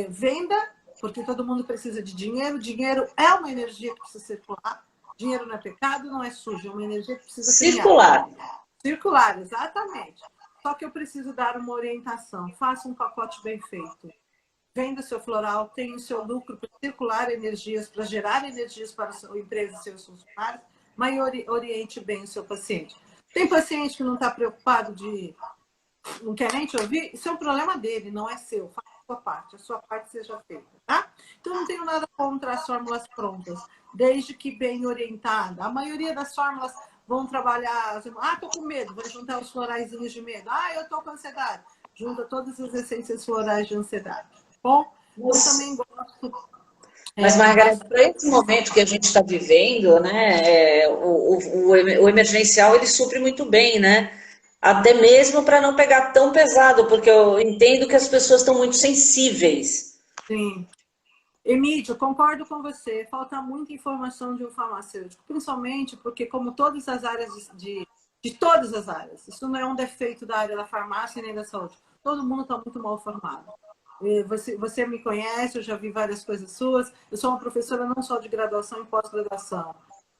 Venda, porque todo mundo precisa de dinheiro. Dinheiro é uma energia que precisa circular. Dinheiro não é pecado, não é sujo, é uma energia que precisa Circular. Circular, exatamente. Só que eu preciso dar uma orientação. Faça um pacote bem feito. Venda seu floral, tenha o seu lucro para circular energias, para gerar energias para a sua empresa e seus funcionários, mas oriente bem o seu paciente. Tem paciente que não está preocupado não quer nem te ouvir? Isso é um problema dele, não é seu. Faça a sua parte seja feita, tá? Então, não tenho nada contra as fórmulas prontas, desde que bem orientada. A maioria das fórmulas vão trabalhar, tô com medo, vou juntar os floraizinhos de medo. Eu tô com ansiedade, junta todas as essências florais de ansiedade. Bom, eu também gosto. Mas, Margarida, para esse momento que a gente está vivendo, né, o emergencial ele supre muito bem, né? Até mesmo para não pegar tão pesado, porque eu entendo que as pessoas estão muito sensíveis. Sim. Emílio, eu concordo com você. Falta muita informação de um farmacêutico, principalmente porque, como todas as áreas de todas as áreas, isso não é um defeito da área da farmácia nem da saúde. Todo mundo está muito mal formado. Você me conhece, eu já vi várias coisas suas. Eu sou uma professora não só de graduação e pós-graduação.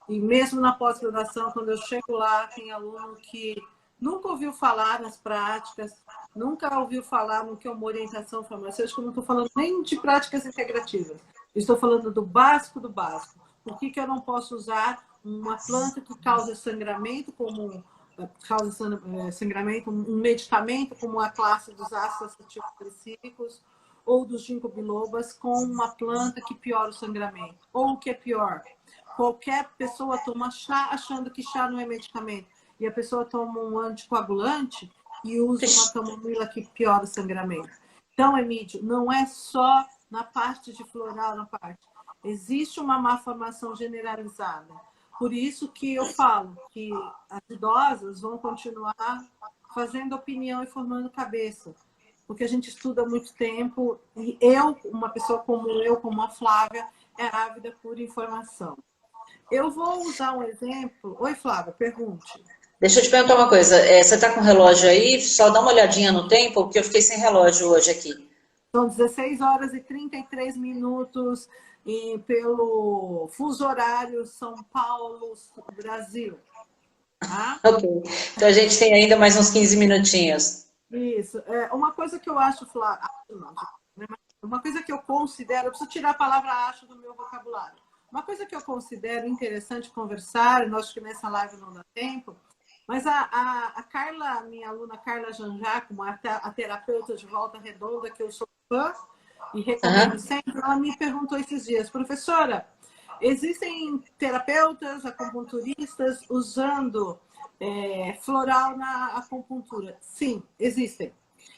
E mesmo na pós-graduação, quando eu chego lá, tem aluno que nunca ouviu falar nas práticas, nunca ouviu falar no que é uma orientação farmacêutica. Eu não estou falando nem de práticas integrativas. Estou falando do básico do básico. Por que eu não posso usar uma planta que causa sangramento um medicamento como a classe dos ácidos acetilsalicílicos ou dos ginkgo bilobas com uma planta que piora o sangramento? Ou o que é pior, qualquer pessoa toma chá achando que chá não é medicamento e a pessoa toma um anticoagulante e usa uma camomila que piora o sangramento. Então, Emílio, não é só na parte de floral, existe uma má formação generalizada. Por isso que eu falo que as idosas vão continuar fazendo opinião e formando cabeça, porque a gente estuda há muito tempo e uma pessoa como a Flávia, é ávida por informação. Eu vou usar um exemplo. Oi, Flávia, pergunte. Deixa eu te perguntar uma coisa. Você está com o relógio aí? Só dá uma olhadinha no tempo, porque eu fiquei sem relógio hoje aqui. São 16 horas e 33 minutos pelo fuso horário São Paulo, Brasil. Tá? Ok. Então a gente tem ainda mais uns 15 minutinhos. Isso. Uma coisa que eu acho, Flávia, uma coisa que eu considero, eu preciso tirar a palavra acho do meu vocabulário. Uma coisa que eu considero interessante conversar, e nós que nessa live não dá tempo, Mas a Carla, minha aluna Carla Janjaco, a terapeuta de Volta Redonda, que eu sou fã e recomendo sempre, ela me perguntou esses dias, professora, existem terapeutas, acupunturistas usando floral na acupuntura? Sim, existem.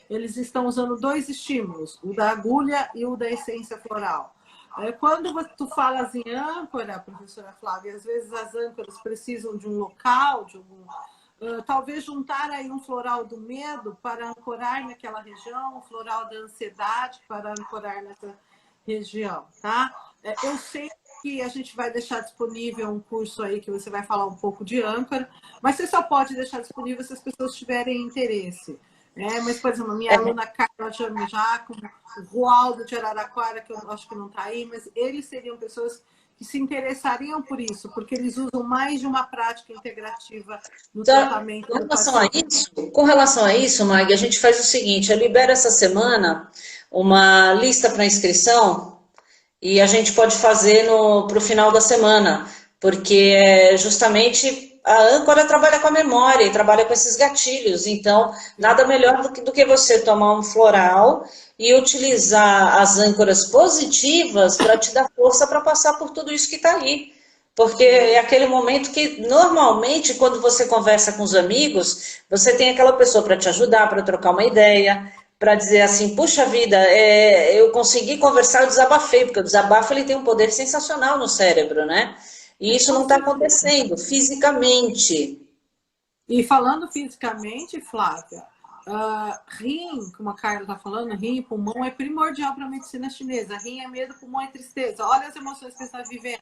Eles estão usando 2 estímulos, o da agulha e o da essência floral. Quando tu falas em âncora, professora Flávia, às vezes as âncoras precisam de um local, talvez juntar aí um floral do medo para ancorar naquela região, um floral da ansiedade para ancorar nessa região, tá? Eu sei que a gente vai deixar disponível um curso aí que você vai falar um pouco de âncora, mas você só pode deixar disponível se as pessoas tiverem interesse. Mas, por exemplo, a minha aluna Carla Jacomo, o Rualdo de Araraquara, que eu acho que não está aí, mas eles seriam pessoas que se interessariam por isso, porque eles usam mais de uma prática integrativa no tratamento do paciente. Com relação a isso, Mag, a gente faz o seguinte, eu libero essa semana uma lista para inscrição e a gente pode fazer para o final da semana, porque justamente a âncora trabalha com a memória e trabalha com esses gatilhos, então nada melhor do que você tomar um floral e utilizar as âncoras positivas para te dar força para passar por tudo isso que está aí. Porque é aquele momento que, normalmente, quando você conversa com os amigos, você tem aquela pessoa para te ajudar, para trocar uma ideia, para dizer assim, puxa vida, eu consegui conversar, eu desabafei, porque o desabafo ele tem um poder sensacional no cérebro, né? E isso não está acontecendo fisicamente. E falando fisicamente, Flávia, rim, como a Carla está falando, rim e pulmão é primordial para a medicina chinesa. Rim é medo, pulmão é tristeza. Olha as emoções que você está vivendo.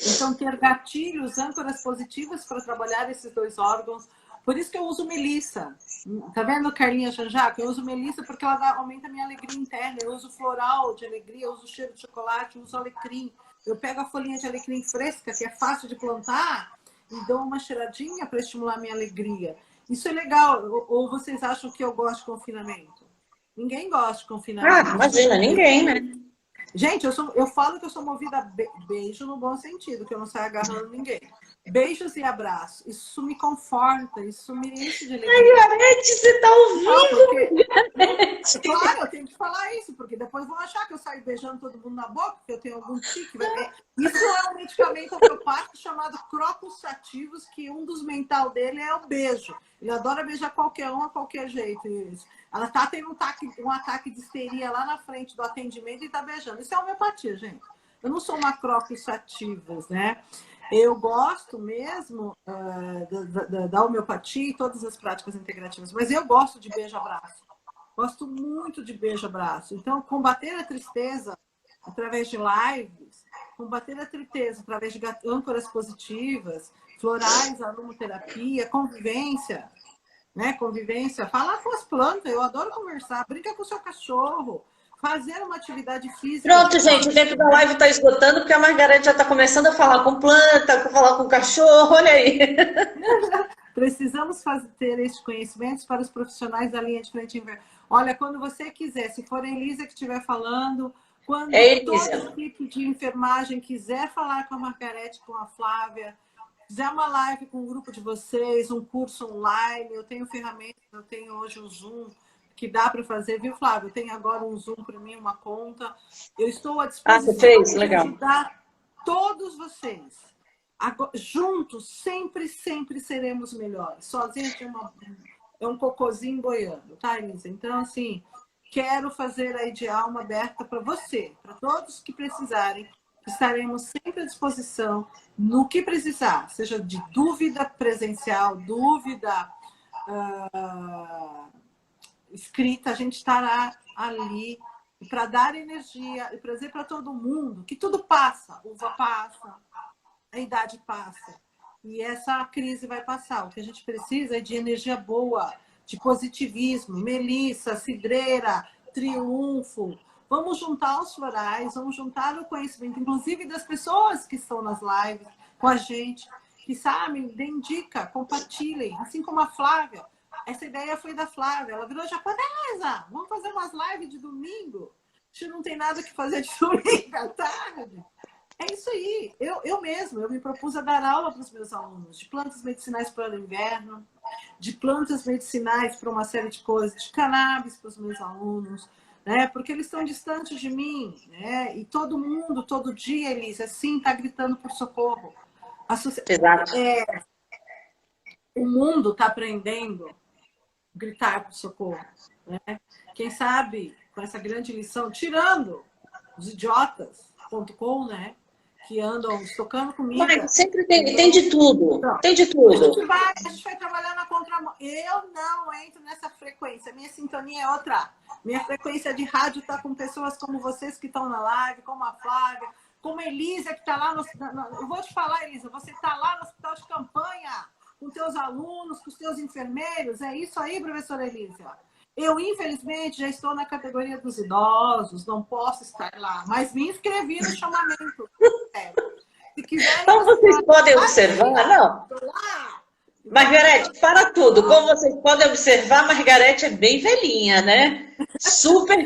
Então, ter gatilhos, âncoras positivas para trabalhar esses 2 órgãos. Por isso que eu uso melissa. Tá vendo, Carlinha Janjaco? Eu uso melissa porque ela aumenta a minha alegria interna. Eu uso floral de alegria, eu uso cheiro de chocolate, eu uso alecrim. Eu pego a folhinha de alecrim fresca, que é fácil de plantar, e dou uma cheiradinha para estimular a minha alegria. Isso é legal. Ou vocês acham que eu gosto de confinamento? Ninguém gosta de confinamento. Imagina, ninguém, né? Gente, eu falo que eu sou movida a beijo no bom sentido, que eu não saio agarrando ninguém. Beijos e abraços. Isso me conforta, isso me enche de alegria. Ai, Arete, você tá ouvindo? Claro, eu tenho que falar isso, porque depois vão achar que eu saio beijando todo mundo na boca, que eu tenho algum tique. Isso é um medicamento homeopático chamado Crocus sativus, que um dos mental dele é o beijo. Ele adora beijar qualquer um a qualquer jeito. Isso. Ela tá tendo um ataque de histeria lá na frente do atendimento e tá beijando. Isso é homeopatia, gente. Eu não sou uma Crocus sativus, né? Eu gosto mesmo da homeopatia e todas as práticas integrativas, mas eu gosto de beijo-abraço. Gosto muito de beijo-abraço. Então, combater a tristeza através de lives, combater a tristeza através de âncoras positivas, florais, aromaterapia, convivência, né? Convivência, falar com as plantas, eu adoro conversar, brinca com o seu cachorro, fazer uma atividade física. Pronto, gente, o tempo da live está esgotando porque a Margarete já está começando a falar com planta, a falar com cachorro, olha aí. Precisamos ter esses conhecimentos para os profissionais da linha de frente inversa. Olha, quando você quiser, se for a Elisa que estiver falando, quando todo tipo de enfermagem quiser falar com a Margarete, com a Flávia, fizer uma live com um grupo de vocês, um curso online, eu tenho ferramentas, eu tenho hoje o Zoom, que dá para fazer, viu, Flávia? Eu tenho agora um Zoom para mim, uma conta. Eu estou à disposição de ajudar todos vocês. Agora, juntos, sempre, sempre seremos melhores. Sozinho é um cocôzinho boiando, tá, Elisa? Então, assim, quero fazer aí de alma aberta para você, para todos que precisarem. Estaremos sempre à disposição no que precisar, seja de dúvida presencial, dúvida escrita, a gente estará ali para dar energia e trazer para todo mundo que tudo passa, uva passa, a idade passa e essa crise vai passar. O que a gente precisa é de energia boa, de positivismo, melissa, cidreira, triunfo. Vamos juntar os florais, vamos juntar o conhecimento, inclusive das pessoas que estão nas lives com a gente, que sabem, deem dica, compartilhem, assim como a Flávia. Essa ideia foi da Flávia, ela virou japonesa, vamos fazer umas lives de domingo? A gente não tem nada que fazer de domingo à tarde. É isso aí. Eu mesmo, eu me propus a dar aula para os meus alunos de plantas medicinais para o inverno, de plantas medicinais para uma série de coisas, de cannabis para os meus alunos, né? Porque eles estão distantes de mim, né? E todo mundo, todo dia, Elisa, assim, está gritando por socorro. Exato. O mundo está aprendendo a gritar por socorro, né? Quem sabe, com essa grande lição, tirando os idiotas.com, né? Que andam estocando comida. Mas sempre tem de tudo. Então, Tem de tudo. a gente vai trabalhar na contramão. Eu não entro nessa frequência. Minha sintonia é outra. Minha frequência de rádio está com pessoas como vocês que estão na live, como a Flávia, como a Elisa, que está lá no... Eu vou te falar, Elisa, você está lá no hospital de campanha, com teus alunos, com os teus enfermeiros. É isso aí, professora Elisa. Eu, infelizmente, já estou na categoria dos idosos, não posso estar lá, mas me inscrevi no chamamento. Se quiserem... Então vocês podem observar, não. Margarete, para tudo. Como vocês podem observar, Margarete é bem velhinha, né? Super.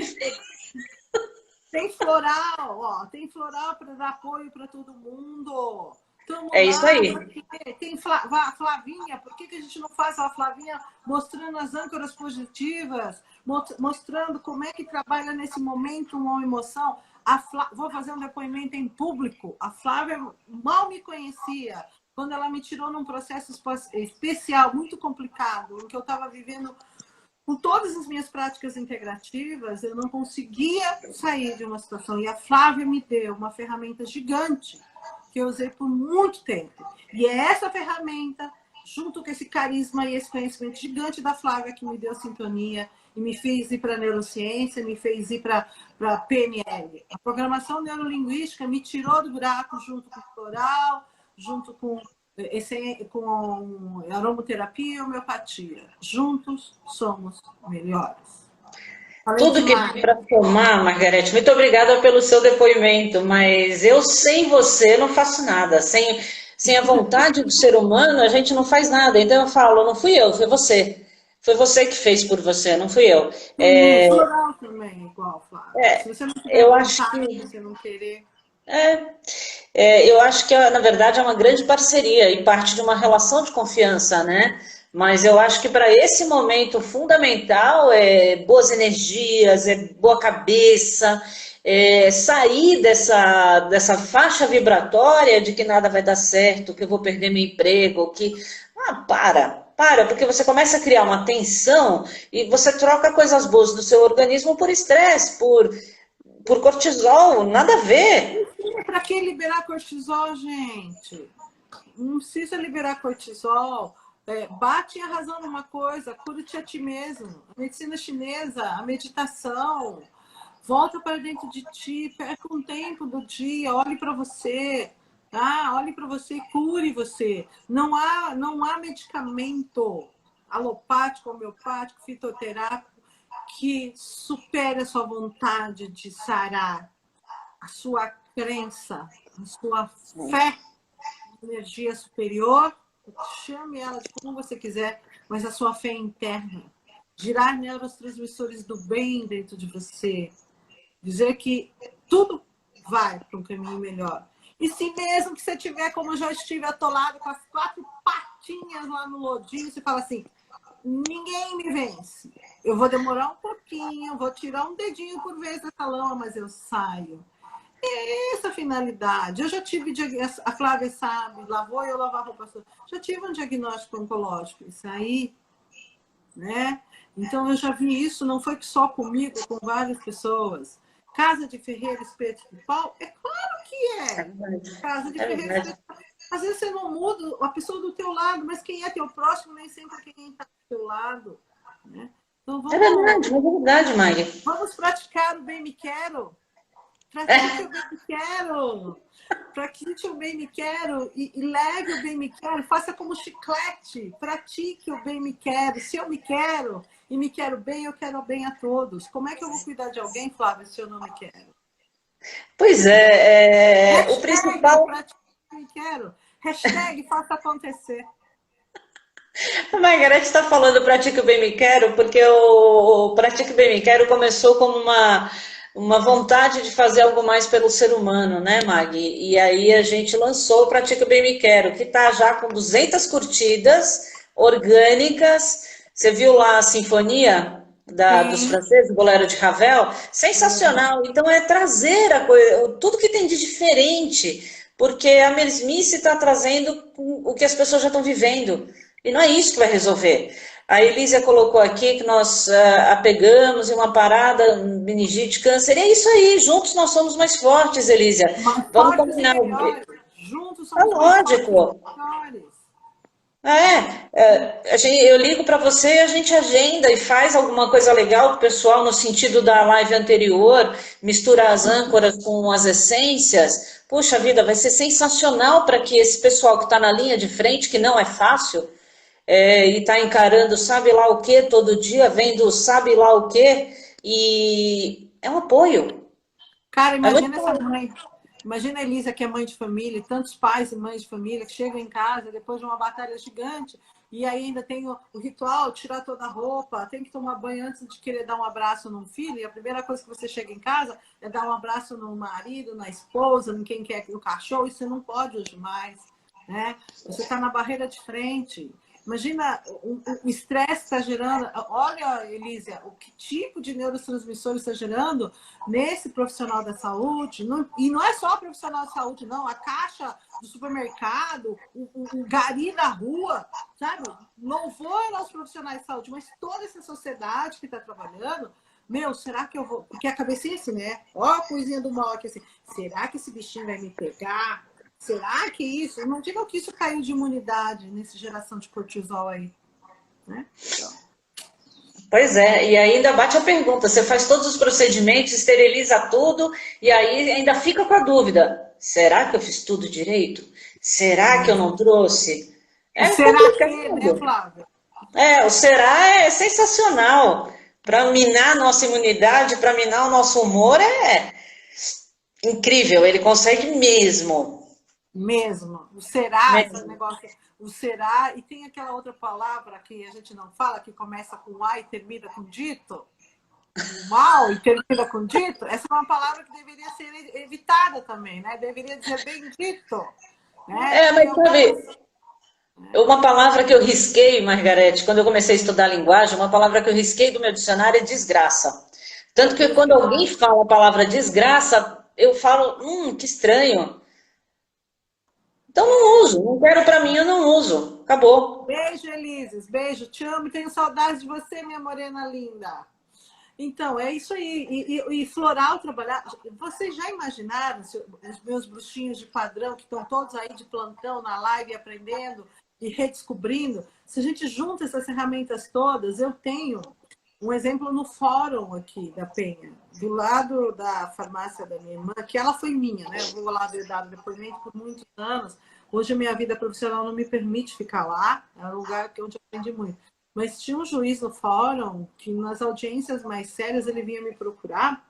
Tem floral, ó. Tem floral para dar apoio para todo mundo. É isso aí. Tem Flavinha, por que a gente não faz a Flavinha mostrando as âncoras positivas, mostrando como é que trabalha nesse momento uma emoção? Vou fazer um depoimento em público. A Flávia mal me conhecia. Quando ela me tirou num processo especial, muito complicado, em que eu estava vivendo com todas as minhas práticas integrativas, eu não conseguia sair de uma situação. E a Flávia me deu uma ferramenta gigante que eu usei por muito tempo. E é essa ferramenta, junto com esse carisma e esse conhecimento gigante da Flávia, que me deu sintonia e me fez ir para a neurociência, me fez ir para a PNL. A programação neurolinguística me tirou do buraco junto com o floral, junto com aromaterapia e homeopatia. Juntos somos melhores. Tudo que tem para somar, Margarete, muito obrigada pelo seu depoimento, mas eu sem você não faço nada. Sem a vontade do ser humano, a gente não faz nada. Então eu falo, não fui eu, foi você. Foi você que fez por você, não fui eu. Floral também, igual, Flávia. Se você não tiver eu vontade, acho que... se você não querer... eu acho que, na verdade, é uma grande parceria e parte de uma relação de confiança, né? Mas eu acho que para esse momento fundamental é boas energias, é boa cabeça, sair dessa faixa vibratória de que nada vai dar certo, que eu vou perder meu emprego, que... para, porque você começa a criar uma tensão e você troca coisas boas do seu organismo por estresse, por cortisol, nada a ver. Para que liberar cortisol, gente? Não precisa liberar cortisol. Bate a razão numa coisa, cura-te a ti mesmo. A medicina chinesa, a meditação, volta para dentro de ti, perca um tempo do dia, olhe para você, tá? Olhe para você, cure você. Não há medicamento alopático, homeopático, fitoterápico que supere a sua vontade de sarar, a sua crença, a sua fé em energia superior. Chame ela de como você quiser, mas a sua fé interna. Girar neurotransmissores do bem dentro de você. Dizer que tudo vai para um caminho melhor. E se mesmo que você tiver, como eu já estive, atolado com as 4 patinhas lá no lodinho, você fala assim, ninguém me vence. Eu vou demorar um pouquinho, vou tirar um dedinho por vez dessa lama, mas eu saio. É essa a finalidade. Eu já tive, a Flávia sabe, lá vou eu lavar roupa suja. Já tive um diagnóstico oncológico, isso aí, né? Então eu já vi isso, não foi só comigo, com várias pessoas. Casa de ferreiro, espeto de pau? É claro que é. Casa de ferreiro, espeto de pau. Às vezes você não muda a pessoa do teu lado, mas quem é teu próximo nem sempre é quem está do teu lado, né? Então, É verdade, Maggie. Vamos praticar o bem me quero. Pratique o bem me quero. Pratique o bem me quero e leve o bem me quero. Faça como chiclete. Pratique o bem me quero. Se eu me quero e me quero bem, eu quero bem a todos. Como é que eu vou cuidar de alguém, Flávia, se eu não me quero? Pois é. O principal... Pratique o bem me quero. Hashtag faça acontecer. A Margarete está falando Pratique o Bem Me Quero, porque o Pratique o Bem Me Quero começou como uma vontade de fazer algo mais pelo ser humano, né, Mag? E aí a gente lançou o Pratica Bem Me Quero, que está já com 200 curtidas orgânicas. Você viu lá a sinfonia dos Sim. franceses, o Bolero de Ravel? Sensacional. Então é trazer a coisa, tudo que tem de diferente, porque a mesmice está trazendo o que as pessoas já estão vivendo. E não é isso que vai resolver. A Elísia colocou aqui que nós apegamos em uma parada, meningite, câncer. E é isso aí, juntos nós somos mais fortes, Elísia. Mais Vamos fortes e combinar. melhores. Juntos É somos mais fortes lógico. e melhores. Eu ligo para você e a gente agenda e faz alguma coisa legal com o pessoal no sentido da live anterior, mistura as âncoras com as essências. Puxa vida, vai ser sensacional para que esse pessoal que está na linha de frente, que não é fácil, e está encarando sabe lá o que todo dia, vendo sabe lá o que, e é um apoio. Cara, É muito imagina essa bom. mãe. Imagina a Elisa, que é mãe de família, tantos pais e mães de família que chegam em casa depois de uma batalha gigante e aí ainda tem o ritual, tirar toda a roupa, tem que tomar banho antes de querer dar um abraço num filho, e a primeira coisa que você chega em casa é dar um abraço no marido, na esposa, em quem quer, no cachorro, isso você não pode hoje mais, né? Você está na barreira de frente. Imagina o estresse que está gerando. Olha, Elísia, o que tipo de neurotransmissores está gerando nesse profissional da saúde. E não é só o profissional de saúde, não. A caixa do supermercado, o gari da rua, sabe? Louvor aos profissionais de saúde, mas toda essa sociedade que está trabalhando, meu, será que eu vou... Porque a cabecinha é assim, né? Ó a coisinha do mal aqui assim. Será que esse bichinho vai me pegar? Será que isso? Não diga que isso caiu de imunidade nessa geração de cortisol aí, né? Então... Pois é, e ainda bate a pergunta, você faz todos os procedimentos, esteriliza tudo, e aí ainda fica com a dúvida, será que eu fiz tudo direito? Será que eu não trouxe? O É será que, né, complicado. Flávia? O será é sensacional. Para minar a nossa imunidade, para minar o nosso humor, é incrível, ele consegue mesmo. Mesmo. O será, esse negócio, o será, e tem aquela outra palavra que a gente não fala, que começa com A e termina com dito, o mal e termina com dito, essa é uma palavra que deveria ser evitada também, né? Deveria dizer bendito, né? Porque Mas eu sabe, uma palavra que eu risquei, Margarete, quando eu comecei a estudar linguagem, uma palavra que eu risquei do meu dicionário é desgraça. Tanto que quando alguém fala a palavra desgraça, eu falo, que estranho. Então não uso, não quero para mim, eu não uso. Acabou. Beijo, Elises, beijo, te amo, tenho saudade de você, minha morena linda. Então, é isso aí. E floral trabalhar. Vocês já imaginaram os meus bruxinhos de padrão que estão todos aí de plantão na live aprendendo e redescobrindo? Se a gente junta essas ferramentas todas, eu tenho um exemplo no fórum aqui da Penha, do lado da farmácia da minha irmã, que ela foi minha, né? Eu vou lá dar depoimento por muitos anos. Hoje a minha vida profissional não me permite ficar lá, é um lugar onde eu aprendi muito. Mas tinha um juiz no fórum que nas audiências mais sérias ele vinha me procurar,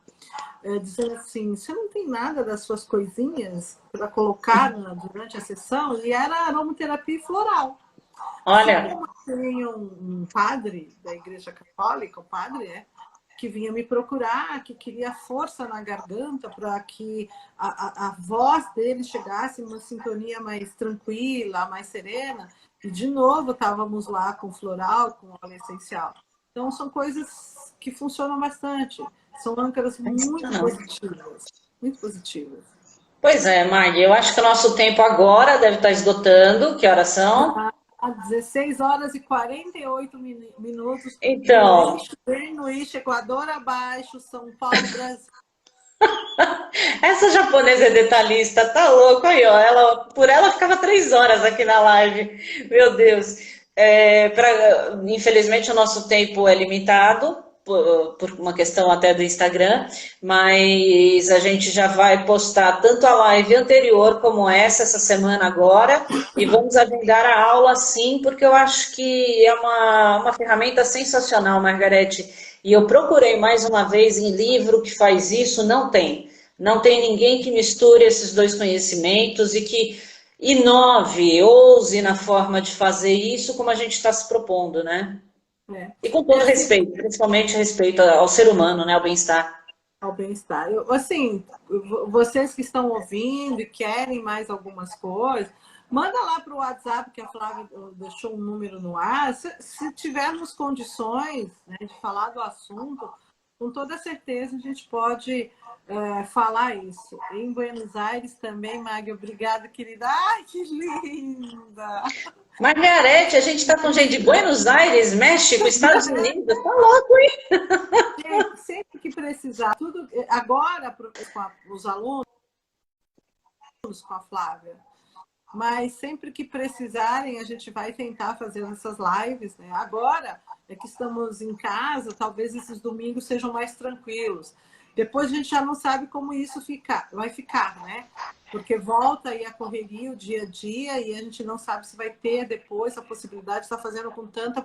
dizendo assim, você não tem nada das suas coisinhas para colocar durante a sessão? E era aromaterapia floral. Assim Olha, como tem um padre da Igreja Católica, o padre que vinha me procurar, que queria força na garganta para que a voz dele chegasse em uma sintonia mais tranquila, mais serena. E, de novo, estávamos lá com floral, com óleo essencial. Então, são coisas que funcionam bastante. São âncoras muito positivas. Muito positivas. pois é, Maggie, eu acho que o nosso tempo agora deve estar esgotando. Que horas são? Às 16 horas e 48 minutos. Então, No eixo, Equador abaixo, São Paulo, Brasil. essa japonesa é detalhista, tá louco aí, ó. Por ela ficava 3 horas aqui na live. Meu Deus. Infelizmente o nosso tempo é limitado, por uma questão até do Instagram, mas a gente já vai postar tanto a live anterior como essa semana agora, e vamos agendar a aula sim, porque eu acho que é uma ferramenta sensacional, Margarete. E eu procurei mais uma vez em livro que faz isso, não tem. Não tem ninguém que misture esses dois conhecimentos e que inove, ouse na forma de fazer isso como a gente está se propondo, né? E com todo Assim, respeito, principalmente respeito ao ser humano, né, ao bem-estar. ao bem-estar. Assim, vocês que estão ouvindo e querem mais algumas coisas, manda lá para o WhatsApp, que a Flávia deixou um número no ar. Se tivermos condições, né, de falar do assunto, com toda certeza a gente pode falar isso. Em Buenos Aires também, Maggie, obrigada, querida. Ai, que linda! Margarete, a gente está com gente de Buenos Aires, México, Estados Unidos. Tá louco, hein? Gente, sempre que precisar, tudo agora com os alunos, com a Flávia, mas sempre que precisarem, a gente vai tentar fazer essas lives, né? Agora é que estamos em casa, talvez esses domingos sejam mais tranquilos. Depois a gente já não sabe como isso vai ficar, né? Porque volta aí a correria, o dia a dia, e a gente não sabe se vai ter depois a possibilidade de estar fazendo com tanta,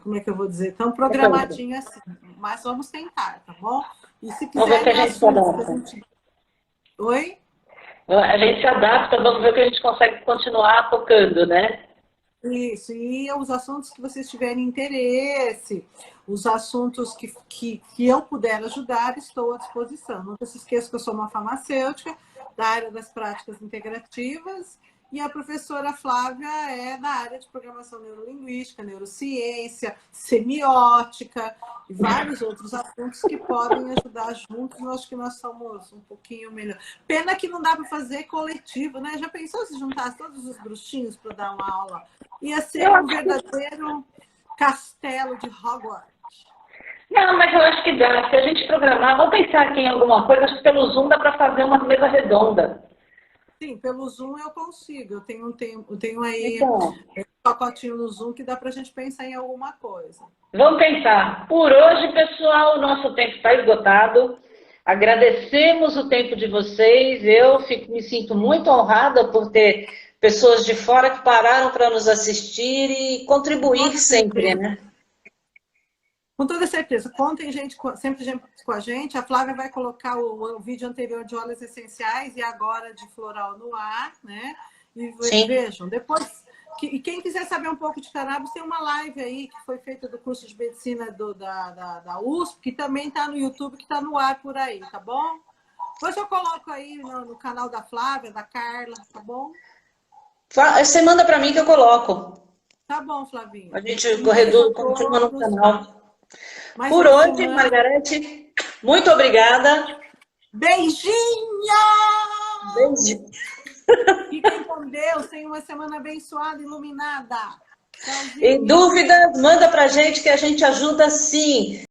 como é que eu vou dizer, tão programadinho assim. Mas vamos tentar, tá bom? E se Vamos ver que a gente se adapta. Oi? A gente se adapta, vamos ver o que a gente consegue continuar tocando, né? Isso, e os assuntos que vocês tiverem interesse, os assuntos que eu puder ajudar, estou à disposição. Não se esqueça que eu sou uma farmacêutica da área das práticas integrativas e a professora Flávia é da área de programação neurolinguística, neurociência, semiótica e vários outros assuntos que podem ajudar juntos. Eu acho que nós somos um pouquinho melhor. Pena que não dá para fazer coletivo, né? Já pensou se juntasse todos os bruxinhos para dar uma aula? Ia ser um verdadeiro castelo de Hogwarts. Não, mas eu acho que dá. Se a gente programar, vamos pensar aqui em alguma coisa, acho que pelo Zoom dá para fazer uma mesa redonda. Sim, pelo Zoom eu consigo. Eu tenho aí um pacotinho no Zoom que dá para a gente pensar em alguma coisa. Vamos pensar. Por hoje, pessoal, o nosso tempo está esgotado. Agradecemos o tempo de vocês. Eu me sinto muito honrada por ter pessoas de fora que pararam para nos assistir e contribuir sempre, né? Com toda certeza. Contem sempre com a gente. A Flávia vai colocar o vídeo anterior de óleos essenciais e agora de floral no ar, né? E Sim. Vejam, depois... E quem quiser saber um pouco de cannabis, tem uma live aí que foi feita do curso de medicina da USP, que também está no YouTube, que está no ar por aí, tá bom? Depois eu coloco aí no canal da Flávia, da Carla, tá bom? Você manda para mim que eu coloco. Tá bom, Flavinha. A gente continua no canal. Mas por hoje, Margarete, muito obrigada. Beijinho! Beijinho. Fiquem com Deus, tenham uma semana abençoada, iluminada. Em dúvidas, manda pra gente que a gente ajuda sim.